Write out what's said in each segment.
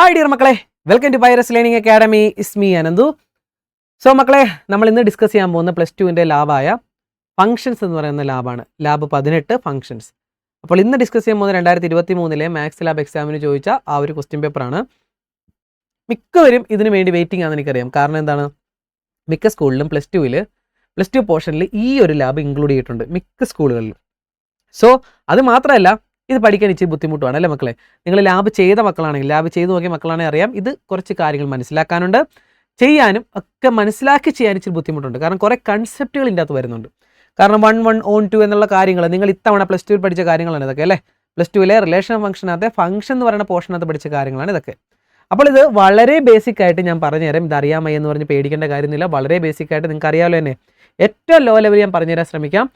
Hi dear മക്കളെ, welcome to Pyrus learning academy. Is me Ananthu. So മക്കളെ, നമ്മൾ ഇന്ന് ഡിസ്കസ് ചെയ്യാൻ പോകുന്ന +2 ലാബായ ഫങ്ഷൻസ് എന്ന് പറയുന്ന ലാബാണ്. Lab 18 functions. അപ്പോൾ ഇന്ന് ഡിസ്കസ് ചെയ്യാൻ പോകുന്ന 2023 മാത്സ് ലാബ് എക്സാമിന് ചോദിച്ച ആ ഒരു ക്വസ്റ്റ്യൻ പേപ്പറാണ്. മിക്കവരും ഇതിന് വേണ്ടി വെയിറ്റിംഗ് ആണെന്ന് എനിക്കറിയാം. കാരണം എന്താണ്, മിക്ക സ്കൂളിലും +2 പോർഷനിൽ ഈ ഒരു ലാബ് ഇൻക്ലൂഡ് ചെയ്തിട്ടുണ്ട്, മിക്ക സ്കൂളുകളിലും. സോ അത് മാത്രമല്ല, ഇത് പഠിക്കാൻ ഇച്ചിരി ബുദ്ധിമുട്ടാണ് അല്ലേ മക്കളെ? നിങ്ങൾ ലാബ് ചെയ്ത മക്കളാണെങ്കിൽ, ലാബ് ചെയ്ത് നോക്കിയ മക്കളാണെങ്കിൽ അറിയാം, ഇത് കുറച്ച് കാര്യങ്ങൾ മനസ്സിലാക്കാനുണ്ട്, ചെയ്യാനും ഒക്കെ മനസ്സിലാക്കി ചെയ്യാൻ ഇച്ചിരി ബുദ്ധിമുട്ടുണ്ട്. കാരണം കുറേ കൺസെപ്റ്റുകൾ ഇതിൻ്റെ അകത്ത് വരുന്നുണ്ട്. കാരണം 1 1 on 2 എന്നുള്ള കാര്യങ്ങൾ നിങ്ങൾ ഇത്തവണ +2 പഠിച്ച കാര്യങ്ങളാണ് ഇതൊക്കെ അല്ലേ. +2 റിലേഷൻ ഫംഗ്ഷനകത്തെ ഫംഗ്ഷൻ എന്ന് പറയുന്ന പോർഷനകത്ത് പഠിച്ച കാര്യങ്ങളാണ് ഇതൊക്കെ. അപ്പോൾ ഇത് വളരെ ബേസിക് ആയിട്ട് ഞാൻ പറഞ്ഞുതരാം. ഇത് അറിയാമോ എന്ന് പറഞ്ഞ് പേടിക്കേണ്ട കാര്യമൊന്നുമില്ല. വളരെ ബേസിക് ആയിട്ട് നിങ്ങൾക്ക് അറിയാമല്ലോ തന്നെ. ഏറ്റവും ലോ ലെവൽ ഞാൻ പറഞ്ഞുതരാൻ ശ്രമിക്കാം.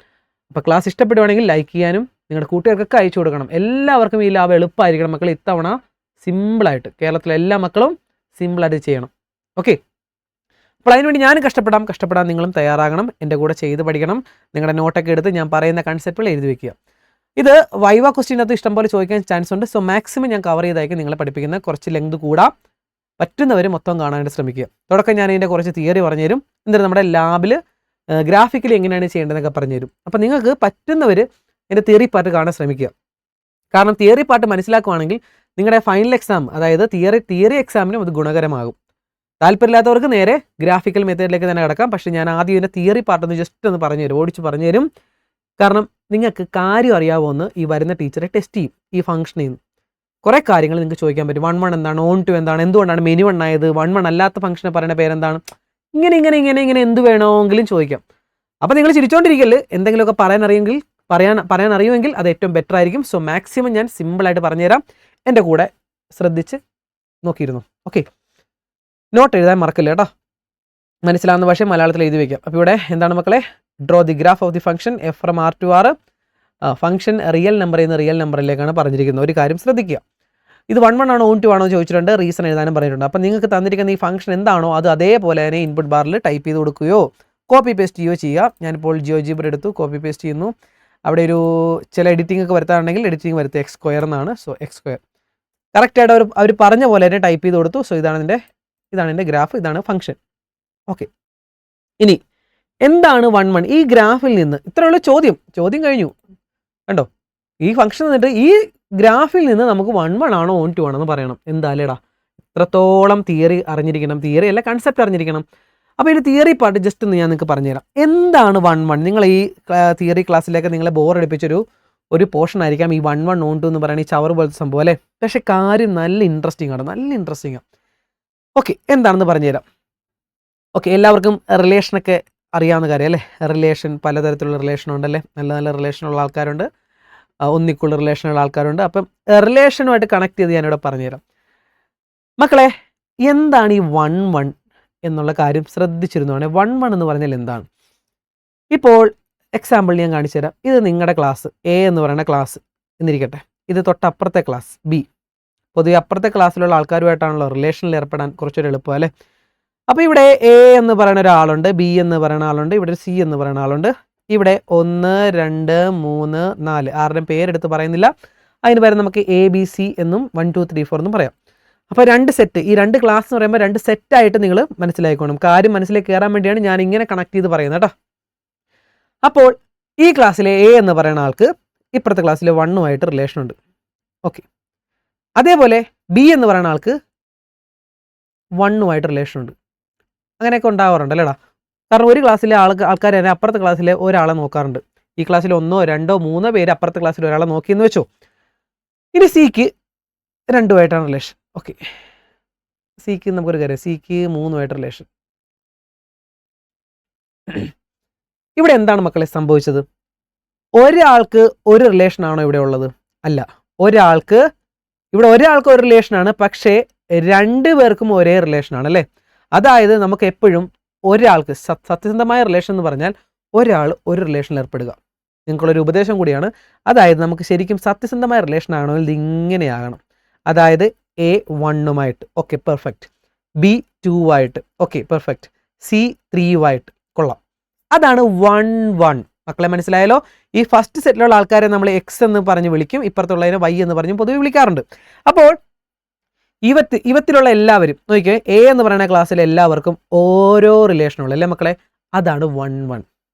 അപ്പോൾ ക്ലാസ് ഇഷ്ടപ്പെടുവാണെങ്കിൽ ലൈക്ക് ചെയ്യാനും നിങ്ങളുടെ കൂട്ടുകാർക്കൊക്കെ അയച്ചു കൊടുക്കണം. എല്ലാവർക്കും ഈ ലാബ് എളുപ്പമായിരിക്കണം മക്കൾ. ഇത്തവണ സിമ്പിളായിട്ട് കേരളത്തിലെ എല്ലാ മക്കളും സിമ്പിളായിട്ട് ചെയ്യണം. ഓക്കെ, അപ്പോൾ അതിനുവേണ്ടി ഞാൻ കഷ്ടപ്പെടാൻ നിങ്ങളും തയ്യാറാകണം. എൻ്റെ കൂടെ ചെയ്ത് പഠിക്കണം. നിങ്ങളുടെ നോട്ടൊക്കെ എടുത്ത് ഞാൻ പറയുന്ന കൺസെപ്റ്റുകൾ എഴുതി വയ്ക്കുക. ഇത് വൈവ ക്വസ്റ്റ്യനകത്ത് ഇഷ്ടംപോലെ ചോദിക്കാൻ ചാൻസ് ഉണ്ട്. സോ മാക്സിമം ഞാൻ കവർ ചെയ്തായിരിക്കും നിങ്ങളെ പഠിപ്പിക്കുന്ന. കുറച്ച് ലെങ്ത് കൂടാം, പറ്റുന്നവർ മൊത്തം കാണാനായിട്ട് ശ്രമിക്കുക. തുടക്കം ഞാൻ ഇതിൻ്റെ കുറച്ച് തിയറി പറഞ്ഞുതരും. എന്നിട്ട് നമ്മുടെ ലാബിൽ ഗ്രാഫിക്കലി എങ്ങനെയാണ് ചെയ്യേണ്ടതെന്നൊക്കെ പറഞ്ഞുതരും. അപ്പോൾ നിങ്ങൾക്ക് പറ്റുന്നവർ എൻ്റെ തിയറി പാർട്ട് കാണാൻ ശ്രമിക്കുക. കാരണം തിയറി പാർട്ട് മനസ്സിലാക്കുകയാണെങ്കിൽ നിങ്ങളുടെ ഫൈനൽ എക്സാം, അതായത് തിയറി എക്സാമിനും അത് ഗുണകരമാകും. താല്പര്യമില്ലാത്തവർക്ക് നേരെ ഗ്രാഫിക്കൽ മെത്തേഡിലേക്ക് തന്നെ കിടക്കാം. പക്ഷേ ഞാൻ ആദ്യം ഇതിൻ്റെ തിയറി പാർട്ടൊന്ന് ജസ്റ്റ് ഒന്ന് ഓടിച്ച് പറഞ്ഞു തരും. കാരണം നിങ്ങൾക്ക് കാര്യം അറിയാവുമെന്ന് ഈ വരുന്ന ടീച്ചറെ ടെസ്റ്റ് ചെയ്യും. ഈ ഫംഗ്ഷനിൽ നിന്ന് കുറേ കാര്യങ്ങൾ നിങ്ങൾക്ക് ചോദിക്കാൻ പറ്റും. 1 1 എന്താണ്, on 2 എന്താണ്, എന്തുകൊണ്ടാണ് മെനു 1 ആയത്, 1 1 അല്ലാത്ത ഫംഗ്ഷനെ പറയുന്ന പേരെന്താണ്, ഇങ്ങനെ എന്ത് വേണമെങ്കിലും ചോദിക്കാം. അപ്പോൾ നിങ്ങൾ ചിരിച്ചോണ്ടിരിക്കല്. എന്തെങ്കിലുമൊക്കെ പറയാൻ അറിയുമെങ്കിൽ അത് ഏറ്റവും ബെറ്റർ ആയിരിക്കും. സോ മാക്സിമം ഞാൻ സിമ്പിളായിട്ട് പറഞ്ഞുതരാം. എൻ്റെ കൂടെ ശ്രദ്ധിച്ച് നോക്കിയിരുന്നു. ഓക്കെ, നോട്ട് എഴുതാൻ മറക്കില്ല കേട്ടോ. മനസ്സിലാവുന്ന ഭാഷ മലയാളത്തിൽ എഴുതി വയ്ക്കാം. അപ്പോൾ ഇവിടെ എന്താണ് മക്കളെ, draw the graph of the function F from R to R. Function real നമ്പറിൽ നിന്ന് റിയൽ നമ്പറിലേക്കാണ് പറഞ്ഞിരിക്കുന്നത്. ഒരു കാര്യം ശ്രദ്ധിക്കുക, ഇത് 1 1 ആണോ on 2 ആണോ ചോദിച്ചിട്ടുണ്ട്, റീസൺ എഴുതാനും പറഞ്ഞിട്ടുണ്ട്. അപ്പോൾ നിങ്ങൾക്ക് തന്നിരിക്കുന്ന ഈ ഫംഗ്ഷൻ എന്താണോ അത് അതേപോലെ തന്നെ ഇൻപുട്ട് ബാറിൽ ടൈപ്പ് ചെയ്ത് കൊടുക്കുകയോ കോപ്പി പേസ്റ്റ് ചെയ്യുകയോ ചെയ്യുക. ഞാനിപ്പോൾ ജിയോജിബ്ര എടുത്തു, കോപ്പി പേസ്റ്റ് ചെയ്യുന്നു. അവിടെ ഒരു ചില എഡിറ്റിംഗ് ഒക്കെ വരുത്താണെങ്കിൽ എഡിറ്റിംഗ് വരുത്തുക, x² എന്നാണ്. So x². കറക്റ്റായിട്ട് അവർ പറഞ്ഞ പോലെ തന്നെ ടൈപ്പ് ചെയ്ത് കൊടുത്തു. സോ ഇതാണ് എൻ്റെ ഗ്രാഫ്, ഇതാണ് ഫംഗ്ഷൻ. ഓക്കെ, ഇനി എന്താണ് 1 1? ഈ ഗ്രാഫിൽ നിന്ന് ഇത്രയുള്ള ചോദ്യം കഴിഞ്ഞു. കണ്ടോ, ഈ ഫംഗ്ഷൻ എന്നിട്ട് ഈ ഗ്രാഫിൽ നിന്ന് നമുക്ക് 1 1 ആണോ on 2 ആണോ എന്ന് പറയണം. എന്താല്ലേടാ, ഇത്രത്തോളം തിയറി അറിഞ്ഞിരിക്കണം, തിയറി അല്ല കൺസെപ്റ്റ് അറിഞ്ഞിരിക്കണം. അപ്പോൾ ഈ തിയറി പാർട്ട് ജസ്റ്റ് ഒന്ന് ഞാൻ നിങ്ങൾക്ക് പറഞ്ഞുതരാം. എന്താണ് 1 1? നിങ്ങൾ ഈ തിയറി ക്ലാസ്സിലേക്ക് നിങ്ങളെ ബോറടിപ്പിച്ചൊരു പോർഷൻ ആയിരിക്കാം ഈ 1 1 on 2 എന്ന് പറയുന്ന ഈ ചവർ പോലത്തെ സംഭവം അല്ലേ. പക്ഷേ കാര്യം നല്ല ഇൻട്രസ്റ്റിംഗ് ആണ്. ഓക്കെ, എന്താണെന്ന് പറഞ്ഞുതരാം. ഓക്കെ, എല്ലാവർക്കും റിലേഷനൊക്കെ അറിയാവുന്ന കാര്യം അല്ലേ. റിലേഷൻ, പലതരത്തിലുള്ള റിലേഷൻ ഉണ്ടല്ലേ. നല്ല റിലേഷനുള്ള ആൾക്കാരുണ്ട്, ഒന്നിക്കുള്ള റിലേഷനുള്ള ആൾക്കാരുണ്ട്. അപ്പം റിലേഷനുമായിട്ട് കണക്ട് ചെയ്ത് ഞാനിവിടെ പറഞ്ഞുതരാം. മക്കളെ, എന്താണ് ഈ 1 1 എന്നുള്ള കാര്യം ശ്രദ്ധിച്ചിരുന്നതാണ്. 1 1 എന്ന് പറഞ്ഞാൽ എന്താണ്? ഇപ്പോൾ എക്സാമ്പിൾ ഞാൻ കാണിച്ചു തരാം. ഇത് നിങ്ങളുടെ ക്ലാസ് A എന്ന് പറയുന്ന ക്ലാസ് എന്നിരിക്കട്ടെ. ഇത് തൊട്ടപ്പുറത്തെ ക്ലാസ് B. പൊതുവെ അപ്പുറത്തെ ക്ലാസ്സിലുള്ള ആൾക്കാരുമായിട്ടാണല്ലോ റിലേഷനിൽ ഏർപ്പെടാൻ കുറച്ചൊരു എളുപ്പം അല്ലേ. അപ്പോൾ ഇവിടെ A എന്ന് പറയുന്ന ഒരാളുണ്ട്, B എന്ന് പറയുന്ന ആളുണ്ട്, ഇവിടെ C എന്ന് പറയുന്ന ആളുണ്ട്. ഇവിടെ 1 2 3 4 ആരുടെയും പേരെടുത്ത് പറയുന്നില്ല. അതിന് പകരം നമുക്ക് ABC എന്നും 1 2 3 4 എന്നും പറയാം. അപ്പോൾ 2 സെറ്റ്, ഈ 2 ക്ലാസ് എന്ന് പറയുമ്പോൾ 2 സെറ്റായിട്ട് നിങ്ങൾ മനസ്സിലാക്കണം. കാര്യം മനസ്സിലേക്ക് കയറാൻ വേണ്ടിയാണ് ഞാൻ ഇങ്ങനെ കണക്ട് ചെയ്ത് പറയുന്നത് കേട്ടോ. അപ്പോൾ ഈ ക്ലാസ്സിലെ A എന്ന് പറയുന്ന ആൾക്ക് ഇപ്പുറത്തെ ക്ലാസ്സിലെ 1 റിലേഷൻ ഉണ്ട്. ഓക്കെ, അതേപോലെ B എന്ന് പറയുന്ന ആൾക്ക് 1 റിലേഷൻ ഉണ്ട്. അങ്ങനെയൊക്കെ ഉണ്ടാവാറുണ്ട് അല്ലേടാ. കാരണം ഒരു ക്ലാസ്സിലെ ആൾക്കാർ തന്നെ അപ്പുറത്തെ ക്ലാസ്സിലെ ഒരാളെ നോക്കാറുണ്ട്. ഈ ക്ലാസ്സിൽ 1 2 3 പേര് അപ്പുറത്തെ ക്ലാസ്സിൽ ഒരാളെ നോക്കിയെന്ന് വെച്ചോ. ഇനി Cക്ക് 2 റിലേഷൻ. ഓക്കെ, Cക്ക് നമുക്കൊരു കാര്യം, Cക്ക് 3 റിലേഷൻ. ഇവിടെ എന്താണ് മക്കളെ സംഭവിച്ചത്? ഒരാൾക്ക് ഒരു റിലേഷനാണോ ഇവിടെ ഉള്ളത്? അല്ല, ഒരാൾക്ക് ഒരു റിലേഷനാണ്, പക്ഷേ 2 പേർക്കും ഒരേ റിലേഷനാണ് അല്ലേ. അതായത് നമുക്ക് എപ്പോഴും ഒരാൾക്ക് സത്യസന്ധമായ റിലേഷൻ എന്ന് പറഞ്ഞാൽ ഒരാൾ ഒരു റിലേഷനിൽ ഏർപ്പെടുക. നിങ്ങൾക്കുള്ളൊരു ഉപദേശം കൂടിയാണ്. അതായത് നമുക്ക് ശരിക്കും സത്യസന്ധമായ റിലേഷൻ ആണെങ്കിൽ ഇത് ഇങ്ങനെയാകണം. അതായത് A 1 okay perfect, B 2 okay perfect, C 3 കൊള്ളാം. അതാണ് 1 1. മക്കളെ മനസ്സിലായാലോ? ഈ ഫസ്റ്റ് സെറ്റിലുള്ള ആൾക്കാരെ നമ്മൾ X എന്ന് പറഞ്ഞ് വിളിക്കും, ഇപ്പുറത്തുള്ളതിനെ Y എന്ന് പറഞ്ഞ് പൊതുവെ വിളിക്കാറുണ്ട്. അപ്പോൾ ഇവത്തിലുള്ള എല്ലാവരും നോക്കിയേ, എ എന്ന് പറയുന്ന ക്ലാസ്സിലെ എല്ലാവർക്കും ഓരോ റിലേഷനുള്ള അല്ലേ മക്കളെ, അതാണ് 1 1.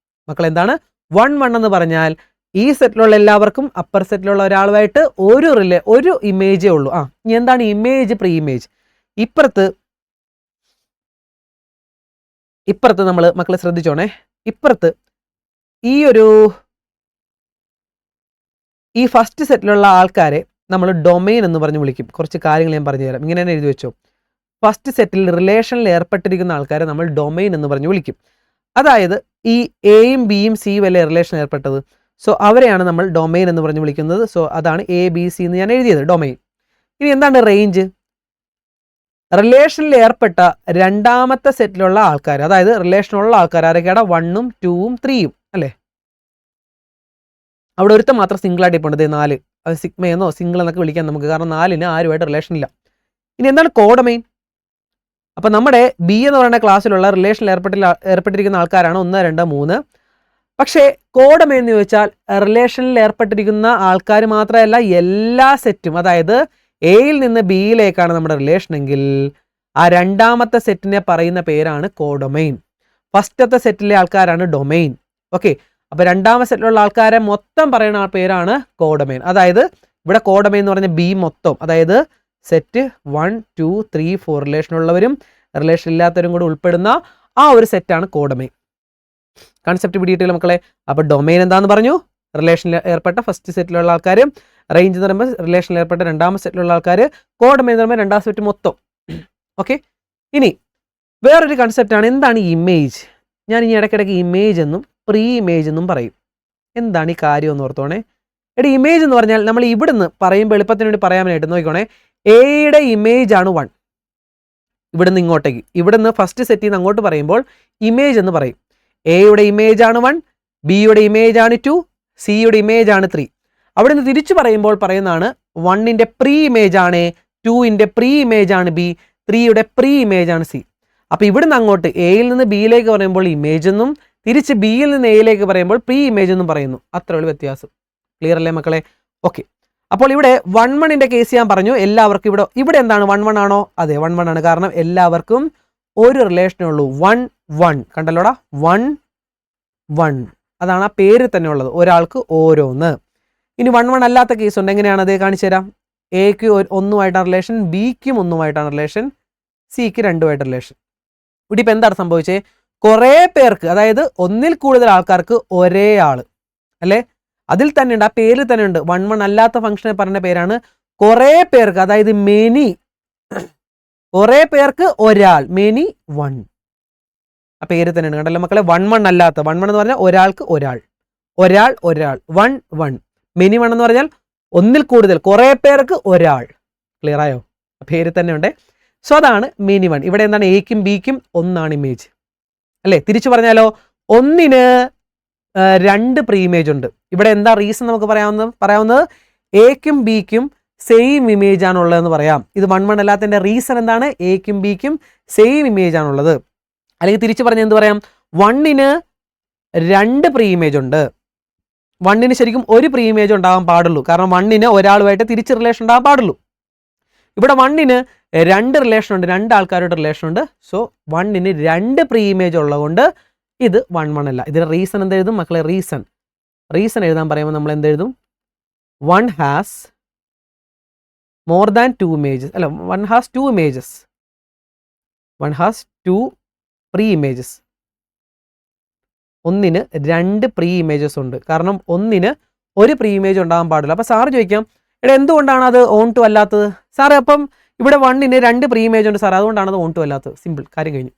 മക്കളെ എന്താണ് 1 1 എന്ന് പറഞ്ഞാൽ ഈ സെറ്റിലുള്ള എല്ലാവർക്കും അപ്പർ സെറ്റിലുള്ള ഒരാളുമായിട്ട് ഒരു ഇമേജേ ഉള്ളൂ. ഇനി എന്താണ് ഇമേജ്, പ്രീ ഇമേജ്. ഇപ്പുറത്ത് നമ്മൾ മക്കളെ ശ്രദ്ധിച്ചോണേ, ഇപ്പുറത്ത് ഈ ഫസ്റ്റ് സെറ്റിലുള്ള ആൾക്കാരെ നമ്മൾ ഡൊമെയിൻ എന്ന് പറഞ്ഞ് വിളിക്കും. കുറച്ച് കാര്യങ്ങൾ ഞാൻ പറഞ്ഞു തരാം, ഇങ്ങനെ തന്നെ എഴുതി വെച്ചോ. ഫസ്റ്റ് സെറ്റിൽ റിലേഷനിൽ ഏർപ്പെട്ടിരിക്കുന്ന ആൾക്കാരെ നമ്മൾ ഡൊമെയിൻ എന്ന് പറഞ്ഞ് വിളിക്കും. അതായത് ഈ എയും ബിയും സിയും അല്ലേ റിലേഷൻ ഏർപ്പെട്ടത്, സോ അവരെയാണ് നമ്മൾ ഡൊമെയിൻ എന്ന് പറഞ്ഞ് വിളിക്കുന്നത്. സോ അതാണ് എ ബി സി എന്ന് ഞാൻ എഴുതിയത്, ഡൊമെയിൻ. ഇനി എന്താണ് റേഞ്ച്? റിലേഷനിൽ ഏർപ്പെട്ട രണ്ടാമത്തെ സെറ്റിലുള്ള ആൾക്കാർ, അതായത് റിലേഷനുള്ള ആൾക്കാർ ആരൊക്കെയാണ്? 1 2 3 അല്ലേ. അവിടെ ഒരുത്തം മാത്രം സിംഗിളായിട്ട് ഇപ്പോൾ ഉണ്ട്, 4. അത് സിഗ്മയെന്നോ സിംഗിൾ എന്നൊക്കെ വിളിക്കാം നമുക്ക്, കാരണം 4ന് ആരുമായിട്ട് റിലേഷൻ ഇല്ല. ഇനി എന്താണ് കോഡൊമെയിൻ? അപ്പം നമ്മുടെ ബി എന്ന് പറയുന്ന ക്ലാസ്സിലുള്ള റിലേഷനിൽ ഏർപ്പെട്ടിരിക്കുന്ന ആൾക്കാരാണ് 1 2 3. പക്ഷേ കോഡൊമെയിൻ എന്ന് ചോദിച്ചാൽ റിലേഷനിൽ ഏർപ്പെട്ടിരിക്കുന്ന ആൾക്കാർ മാത്രമല്ല, എല്ലാ സെറ്റും. അതായത് എയിൽ നിന്ന് ബിയിലേക്കാണ് നമ്മുടെ റിലേഷൻ എങ്കിൽ ആ രണ്ടാമത്തെ സെറ്റിനെ പറയുന്ന പേരാണ് കോഡൊമെയിൻ. ഫസ്റ്റത്തെ സെറ്റിലെ ആൾക്കാരാണ് ഡൊമെയിൻ. ഓക്കെ, അപ്പോൾ രണ്ടാമത്തെ സെറ്റിലുള്ള ആൾക്കാരെ മൊത്തം പറയുന്ന പേരാണ് കോഡൊമെയിൻ. അതായത് ഇവിടെ കോഡൊമെയിൻ എന്ന് പറഞ്ഞ ബി മൊത്തം, അതായത് സെറ്റ് 1 2 3 4 റിലേഷനുള്ളവരും റിലേഷൻ ഇല്ലാത്തവരും കൂടെ ഉൾപ്പെടുന്ന ആ ഒരു സെറ്റാണ് കോഡൊമെയിൻ. കൺസെപ്റ്റ് പിടിയിട്ടില്ല മക്കളെ. അപ്പോൾ ഡൊമെയിൻ എന്താന്ന് പറഞ്ഞു? റിലേഷനിൽ ഏർപ്പെട്ട ഫസ്റ്റ് സെറ്റിലുള്ള ആൾക്കാർ. റേഞ്ച് എന്ന് പറയുമ്പോൾ റിലേഷനിൽ ഏർപ്പെട്ട രണ്ടാമത്തെ സെറ്റിലുള്ള ആൾക്കാർ. കോഡൊമെയിൻ എന്ന് പറയുമ്പോൾ രണ്ടാം സെറ്റ് മൊത്തം. ഓക്കെ, ഇനി വേറൊരു കൺസെപ്റ്റാണ് എന്താണ് ഇമേജ്. ഞാൻ ഇനി ഇടയ്ക്കിടയ്ക്ക് ഇമേജ് എന്നും പ്രീ ഇമേജ് എന്നും പറയും. എന്താണ് ഈ കാര്യം എന്ന് ഓർത്തോണേ. ഇമേജ് എന്ന് പറഞ്ഞാൽ നമ്മൾ ഇവിടുന്ന് പറയുമ്പോൾ എളുപ്പത്തിന് വേണ്ടി പറയാൻ വേണ്ടിയിട്ട് നോക്കിക്കോണേ, എയുടെ ഇമേജ് ആണ് 1. ഇവിടുന്ന് ഇങ്ങോട്ടേക്ക്, ഇവിടുന്ന് ഫസ്റ്റ് സെറ്റിൽ നിന്ന് അങ്ങോട്ട് പറയുമ്പോൾ ഇമേജ് എന്ന് പറയും. എയുടെ ഇമേജ് ആണ് 1, ബിയുടെ ഇമേജ് ആണ് 2, സിയുടെ ഇമേജ് ആണ് 3. അവിടെ നിന്ന് തിരിച്ചു പറയുമ്പോൾ പറയുന്നതാണ് 1ന്റെ പ്രീ ഇമേജ് ആണ്, 2ന്റെ പ്രീ ഇമേജ് ആണ് ബി, 3യുടെ പ്രീ ഇമേജ് ആണ് സി. അപ്പോൾ ഇവിടുന്ന് അങ്ങോട്ട് എയിൽ നിന്ന് ബിയിലേക്ക് പറയുമ്പോൾ ഇമേജ് എന്നും തിരിച്ച് ബിയിൽ നിന്ന് എയിലേക്ക് പറയുമ്പോൾ പ്രീ ഇമേജ് എന്നും പറയുന്നു. അത്രയുള്ള വ്യത്യാസം. ക്ലിയർ അല്ലേ മക്കളെ? ഓക്കെ, അപ്പോൾ ഇവിടെ 1 1ന്റെ കേസ് ഞാൻ പറഞ്ഞു. എല്ലാവർക്കും ഇവിടെ എന്താണ് 1 1 ആണോ? അതെ 1 1 ആണ്. കാരണം എല്ലാവർക്കും ഒരു റിലേഷനേ ഉള്ളൂ, 1 1. കണ്ടല്ലോടാ, 1 1. അതാണ് ആ പേര് തന്നെ ഉള്ളത്, ഒരാൾക്ക് ഓരോന്ന്. ഇനി 1 1 അല്ലാത്ത കേസ് ഉണ്ട്. എങ്ങനെയാണ് അത് കാണിച്ചു തരാം. എക്ക് 1 റിലേഷൻ, ബിക്കും 1 റിലേഷൻ, സിക്ക് 2 റിലേഷൻ. ഇവിടെ ഇപ്പം എന്താണ് സംഭവിച്ചത്? കുറേ പേർക്ക്, അതായത് ഒന്നിൽ കൂടുതൽ ആൾക്കാർക്ക് ഒരേ ആള് അല്ലേ, അതിൽ തന്നെ ഉണ്ട്, ആ പേരിൽ തന്നെ ഉണ്ട്. 1 1 അല്ലാത്ത ഫംഗ്ഷനെ പറഞ്ഞ പേരാണ് കുറേ പേർക്ക്, അതായത് മെനി. കുറേ പേർക്ക് ഒരാൾ, മെനി 1. ആ പേര് തന്നെ ഉണ്ട്. കണ്ടല്ലോ മക്കളെ, 1 1 അല്ലാത്ത. 1 1 എന്ന് പറഞ്ഞാൽ ഒരാൾക്ക് ഒരാൾ, 1 1. മെനി 1 എന്ന് പറഞ്ഞാൽ ഒന്നിൽ കൂടുതൽ, കുറേ പേർക്ക് ഒരാൾ. ക്ലിയർ ആയോ? പേര് തന്നെ ഉണ്ട്. സോ അതാണ് മെനി 1. ഇവിടെ എന്താണ്? എക്കും ബിക്കും 1 ഇമേജ് അല്ലേ. തിരിച്ചു പറഞ്ഞാലോ, 1ന് 2 പ്രീ ഇമേജ് ഉണ്ട്. ഇവിടെ എന്താ റീസൺ നമുക്ക് പറയാവുന്നത്? എക്കും ബിക്കും സെയിം ഇമേജ് ആണുള്ളതെന്ന് പറയാം. ഇത് 1 1 അല്ലാത്തതിൻ്റെ റീസൺ എന്താണ്? എക്കും ബിക്കും സെയിം ഇമേജ് ആണുള്ളത്. അല്ലെങ്കിൽ തിരിച്ചു പറഞ്ഞാൽ എന്ത് പറയാം? 1ന് 2 പ്രീ ഇമേജ് ഉണ്ട്. 1ന് ശരിക്കും ഒരു പ്രീ ഇമേജ് ഉണ്ടാകാൻ പാടുള്ളൂ. കാരണം 1ന് ഒരാളുമായിട്ട് തിരിച്ച് റിലേഷൻ ഉണ്ടാകാൻ പാടുള്ളൂ. ഇവിടെ 1ന് 2 റിലേഷൻ ഉണ്ട്, 2 ആൾക്കാരുടെ റിലേഷൻ ഉണ്ട്. സോ 1ന് 2 പ്രീ ഇമേജ് ഉള്ളതുകൊണ്ട് ഇത് 1 1 അല്ല. ഇതിന് റീസൺ എന്തെഴുതും മക്കളെ? റീസൺ എഴുതാൻ പറയുമ്പോൾ നമ്മൾ എന്തെഴുതും? 1 ഹാസ് മോർ ദാൻ 2 ഇമേജസ്. അല്ല, 1 has 2 images. 1 has 2 pre images. 1ന് 2 പ്രീ ഇമേജസ് ഉണ്ട്. കാരണം 1ന് ഒരു പ്രീ ഇമേജ് ഉണ്ടാകാൻ പാടില്ല. അപ്പോൾ സാറ് ചോദിക്കാം, എന്തുകൊണ്ടാണ് അത് ഓൺ ടു അല്ലാത്തത്? സാറേ അപ്പം ഇവിടെ 1ന് 2 പ്രീ ഇമേജ് ഉണ്ട് സാർ, അതുകൊണ്ടാണ് അത് ഓൺ ടു അല്ലാത്തത്. സിമ്പിൾ, കാര്യം കഴിഞ്ഞു.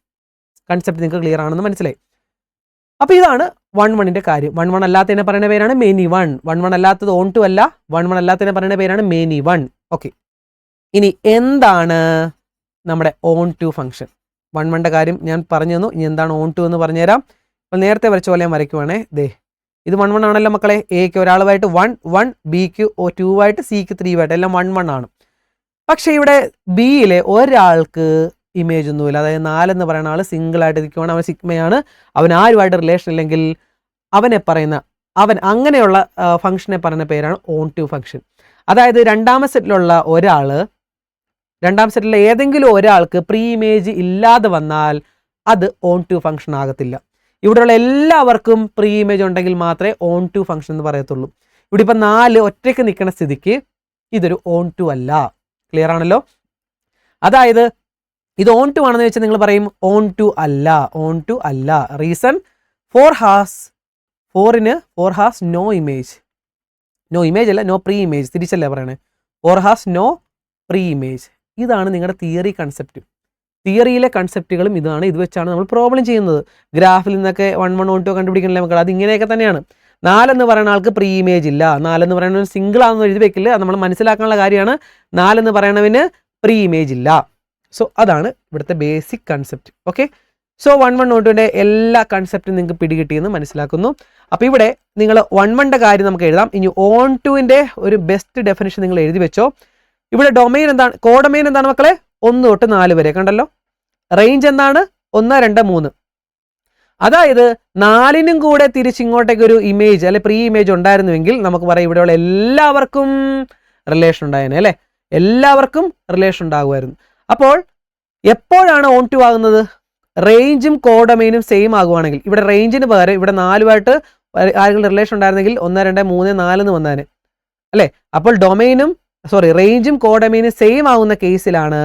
കൺസെപ്റ്റ് നിങ്ങൾക്ക് ക്ലിയർ ആണെന്ന് മനസ്സിലായി. അപ്പോൾ ഇതാണ് 1 1ന്റെ കാര്യം. 1 1 അല്ലാത്തതിനെ പറയുന്ന പേരാണ് മെനി 1. 1 1 അല്ലാത്തത് ഓൺ ടു അല്ല, 1 1 അല്ലാത്തതിനെ പറയുന്ന പേരാണ് മെനി 1. ഓക്കെ, ഇനി എന്താണ് നമ്മുടെ ഓൺ ടു ഫംഗ്ഷൻ? 1 1ന്റെ കാര്യം ഞാൻ പറഞ്ഞു തന്നു. ഇനി എന്താണ് ഓൺ ടു എന്ന് പറഞ്ഞുതരാം. അപ്പോൾ നേരത്തെ വരച്ച പോലെ ഞാൻ വരയ്ക്കുവാണേ. ഇത് 1 1 ആണല്ലോ മക്കളെ. എക്ക് ഒരാളുമായിട്ട് 1 1, ബിക്ക് 2 ആയിട്ട്, സിക്ക് 3 ആയിട്ട്, എല്ലാം 1 1 ആണ്. പക്ഷേ ഇവിടെ ബിയിലെ ഒരാൾക്ക് ഇമേജ് ഒന്നുമില്ല. അതായത് 4 എന്ന് പറയുന്ന ആൾ സിംഗിളായിട്ട് നിൽക്കുവാണ്, അവൻ സിഗ്മയാണ്, അവൻ ആരുമായിട്ട് റിലേഷൻ ഇല്ലെങ്കിൽ അവൻ അങ്ങനെയുള്ള ഫംഗ്ഷനെ പറയുന്ന പേരാണ് ഓൺ ടു ഫംഗ്ഷൻ. അതായത് രണ്ടാമത്തെ സെറ്റിലുള്ള ഒരാൾ രണ്ടാം സെറ്റിലെ ഏതെങ്കിലും ഒരാൾക്ക് പ്രീ ഇമേജ് ഇല്ലാതെ വന്നാൽ അത് ഓൺ ടു ഫംഗ്ഷൻ ആകത്തില്ല. ഇവിടെയുള്ള എല്ലാവർക്കും പ്രീ ഇമേജ് ഉണ്ടെങ്കിൽ മാത്രമേ ഓൺ ടു ഫംഗ്ഷൻ എന്ന് പറയത്തുള്ളൂ. ഇവിടെ ഇപ്പം 4 ഒറ്റയ്ക്ക് നിൽക്കുന്ന സ്ഥിതിക്ക് ഇതൊരു ഓൺ ടു അല്ല. ക്ലിയർ ആണല്ലോ? അതായത് ഇത് ഓൺ ടു ആണെന്ന് വെച്ചാൽ നിങ്ങൾ പറയും ഓൺ ടു അല്ല, ഓൺ ടു അല്ല. Reason 4 has no image. No image അല്ല, നോ പ്രീ ഇമേജ്, തിരിച്ചല്ലേ പറയണേ. 4 ഹാസ് നോ പ്രീ ഇമേജ്. ഇതാണ് നിങ്ങളുടെ തിയറി കൺസെപ്റ്റ്. തിയറിയിലെ കൺസെപ്റ്റുകളും ഇതാണ്. ഇത് വെച്ചാണ് നമ്മൾ പ്രോബ്ലം ചെയ്യുന്നത്. ഗ്രാഫിൽ നിന്നൊക്കെ 1 1 1 2 കണ്ടുപിടിക്കണല്ലേ മക്കൾ? അത് ഇങ്ങനെയൊക്കെ തന്നെയാണ്. 4 എന്ന് പറയുന്ന ആൾക്ക് പ്രീ ഇമേജ് ഇല്ല. 4 എന്ന് പറയുന്നത് സിംഗിൾ ആണെന്ന് എഴുതി വെക്കില്ല. അത് നമ്മൾ മനസ്സിലാക്കാനുള്ള കാര്യമാണ്. 4 എന്ന് പറയുന്നവന് പ്രീ ഇമേജ് ഇല്ല. സോ അതാണ് ഇവിടുത്തെ ബേസിക് കൺസെപ്റ്റ്. ഓക്കെ, സോ 1 1 1 2ൻ്റെ എല്ലാ കൺസെപ്റ്റും നിങ്ങൾക്ക് പിടികിട്ടിയെന്ന് മനസ്സിലാക്കുന്നു. അപ്പോൾ ഇവിടെ നിങ്ങൾ 1 1ൻ്റെ കാര്യം നമുക്ക് എഴുതാം. ഇനി ഓൺ ടുവിൻ്റെ ഒരു ബെസ്റ്റ് ഡെഫിനിഷൻ നിങ്ങൾ എഴുതി വെച്ചോ. ഇവിടെ ഡൊമൈൻ എന്താണ്? കോഡൊമൈൻ എന്താണ് മക്കളെ? 1 തൊട്ട് 4 വരെ. കണ്ടല്ലോ. റേഞ്ച് എന്താണ്? 1 2 3. അതായത് 4നും കൂടെ തിരിച്ചിങ്ങോട്ടേക്ക് ഒരു ഇമേജ് അല്ലെ പ്രീ ഇമേജ് ഉണ്ടായിരുന്നുവെങ്കിൽ നമുക്ക് പറയാം ഇവിടെയുള്ള എല്ലാവർക്കും റിലേഷൻ ഉണ്ടായേനെ അല്ലേ? എല്ലാവർക്കും റിലേഷൻ ഉണ്ടാകുമായിരുന്നു. അപ്പോൾ എപ്പോഴാണ് ഓൺ ടു ആകുന്നത്? റേഞ്ചും കോഡൊമൈനും സെയിം ആകുവാണെങ്കിൽ. ഇവിടെ റേഞ്ചിന് പകരം ഇവിടെ 4 ആരെങ്കിലും റിലേഷൻ ഉണ്ടായിരുന്നെങ്കിൽ 1 2 3 4 എന്ന് വന്നേനെ അല്ലേ? അപ്പോൾ റേഞ്ചും കോഡൊമൈനും സെയിം ആകുന്ന കേസിലാണ്.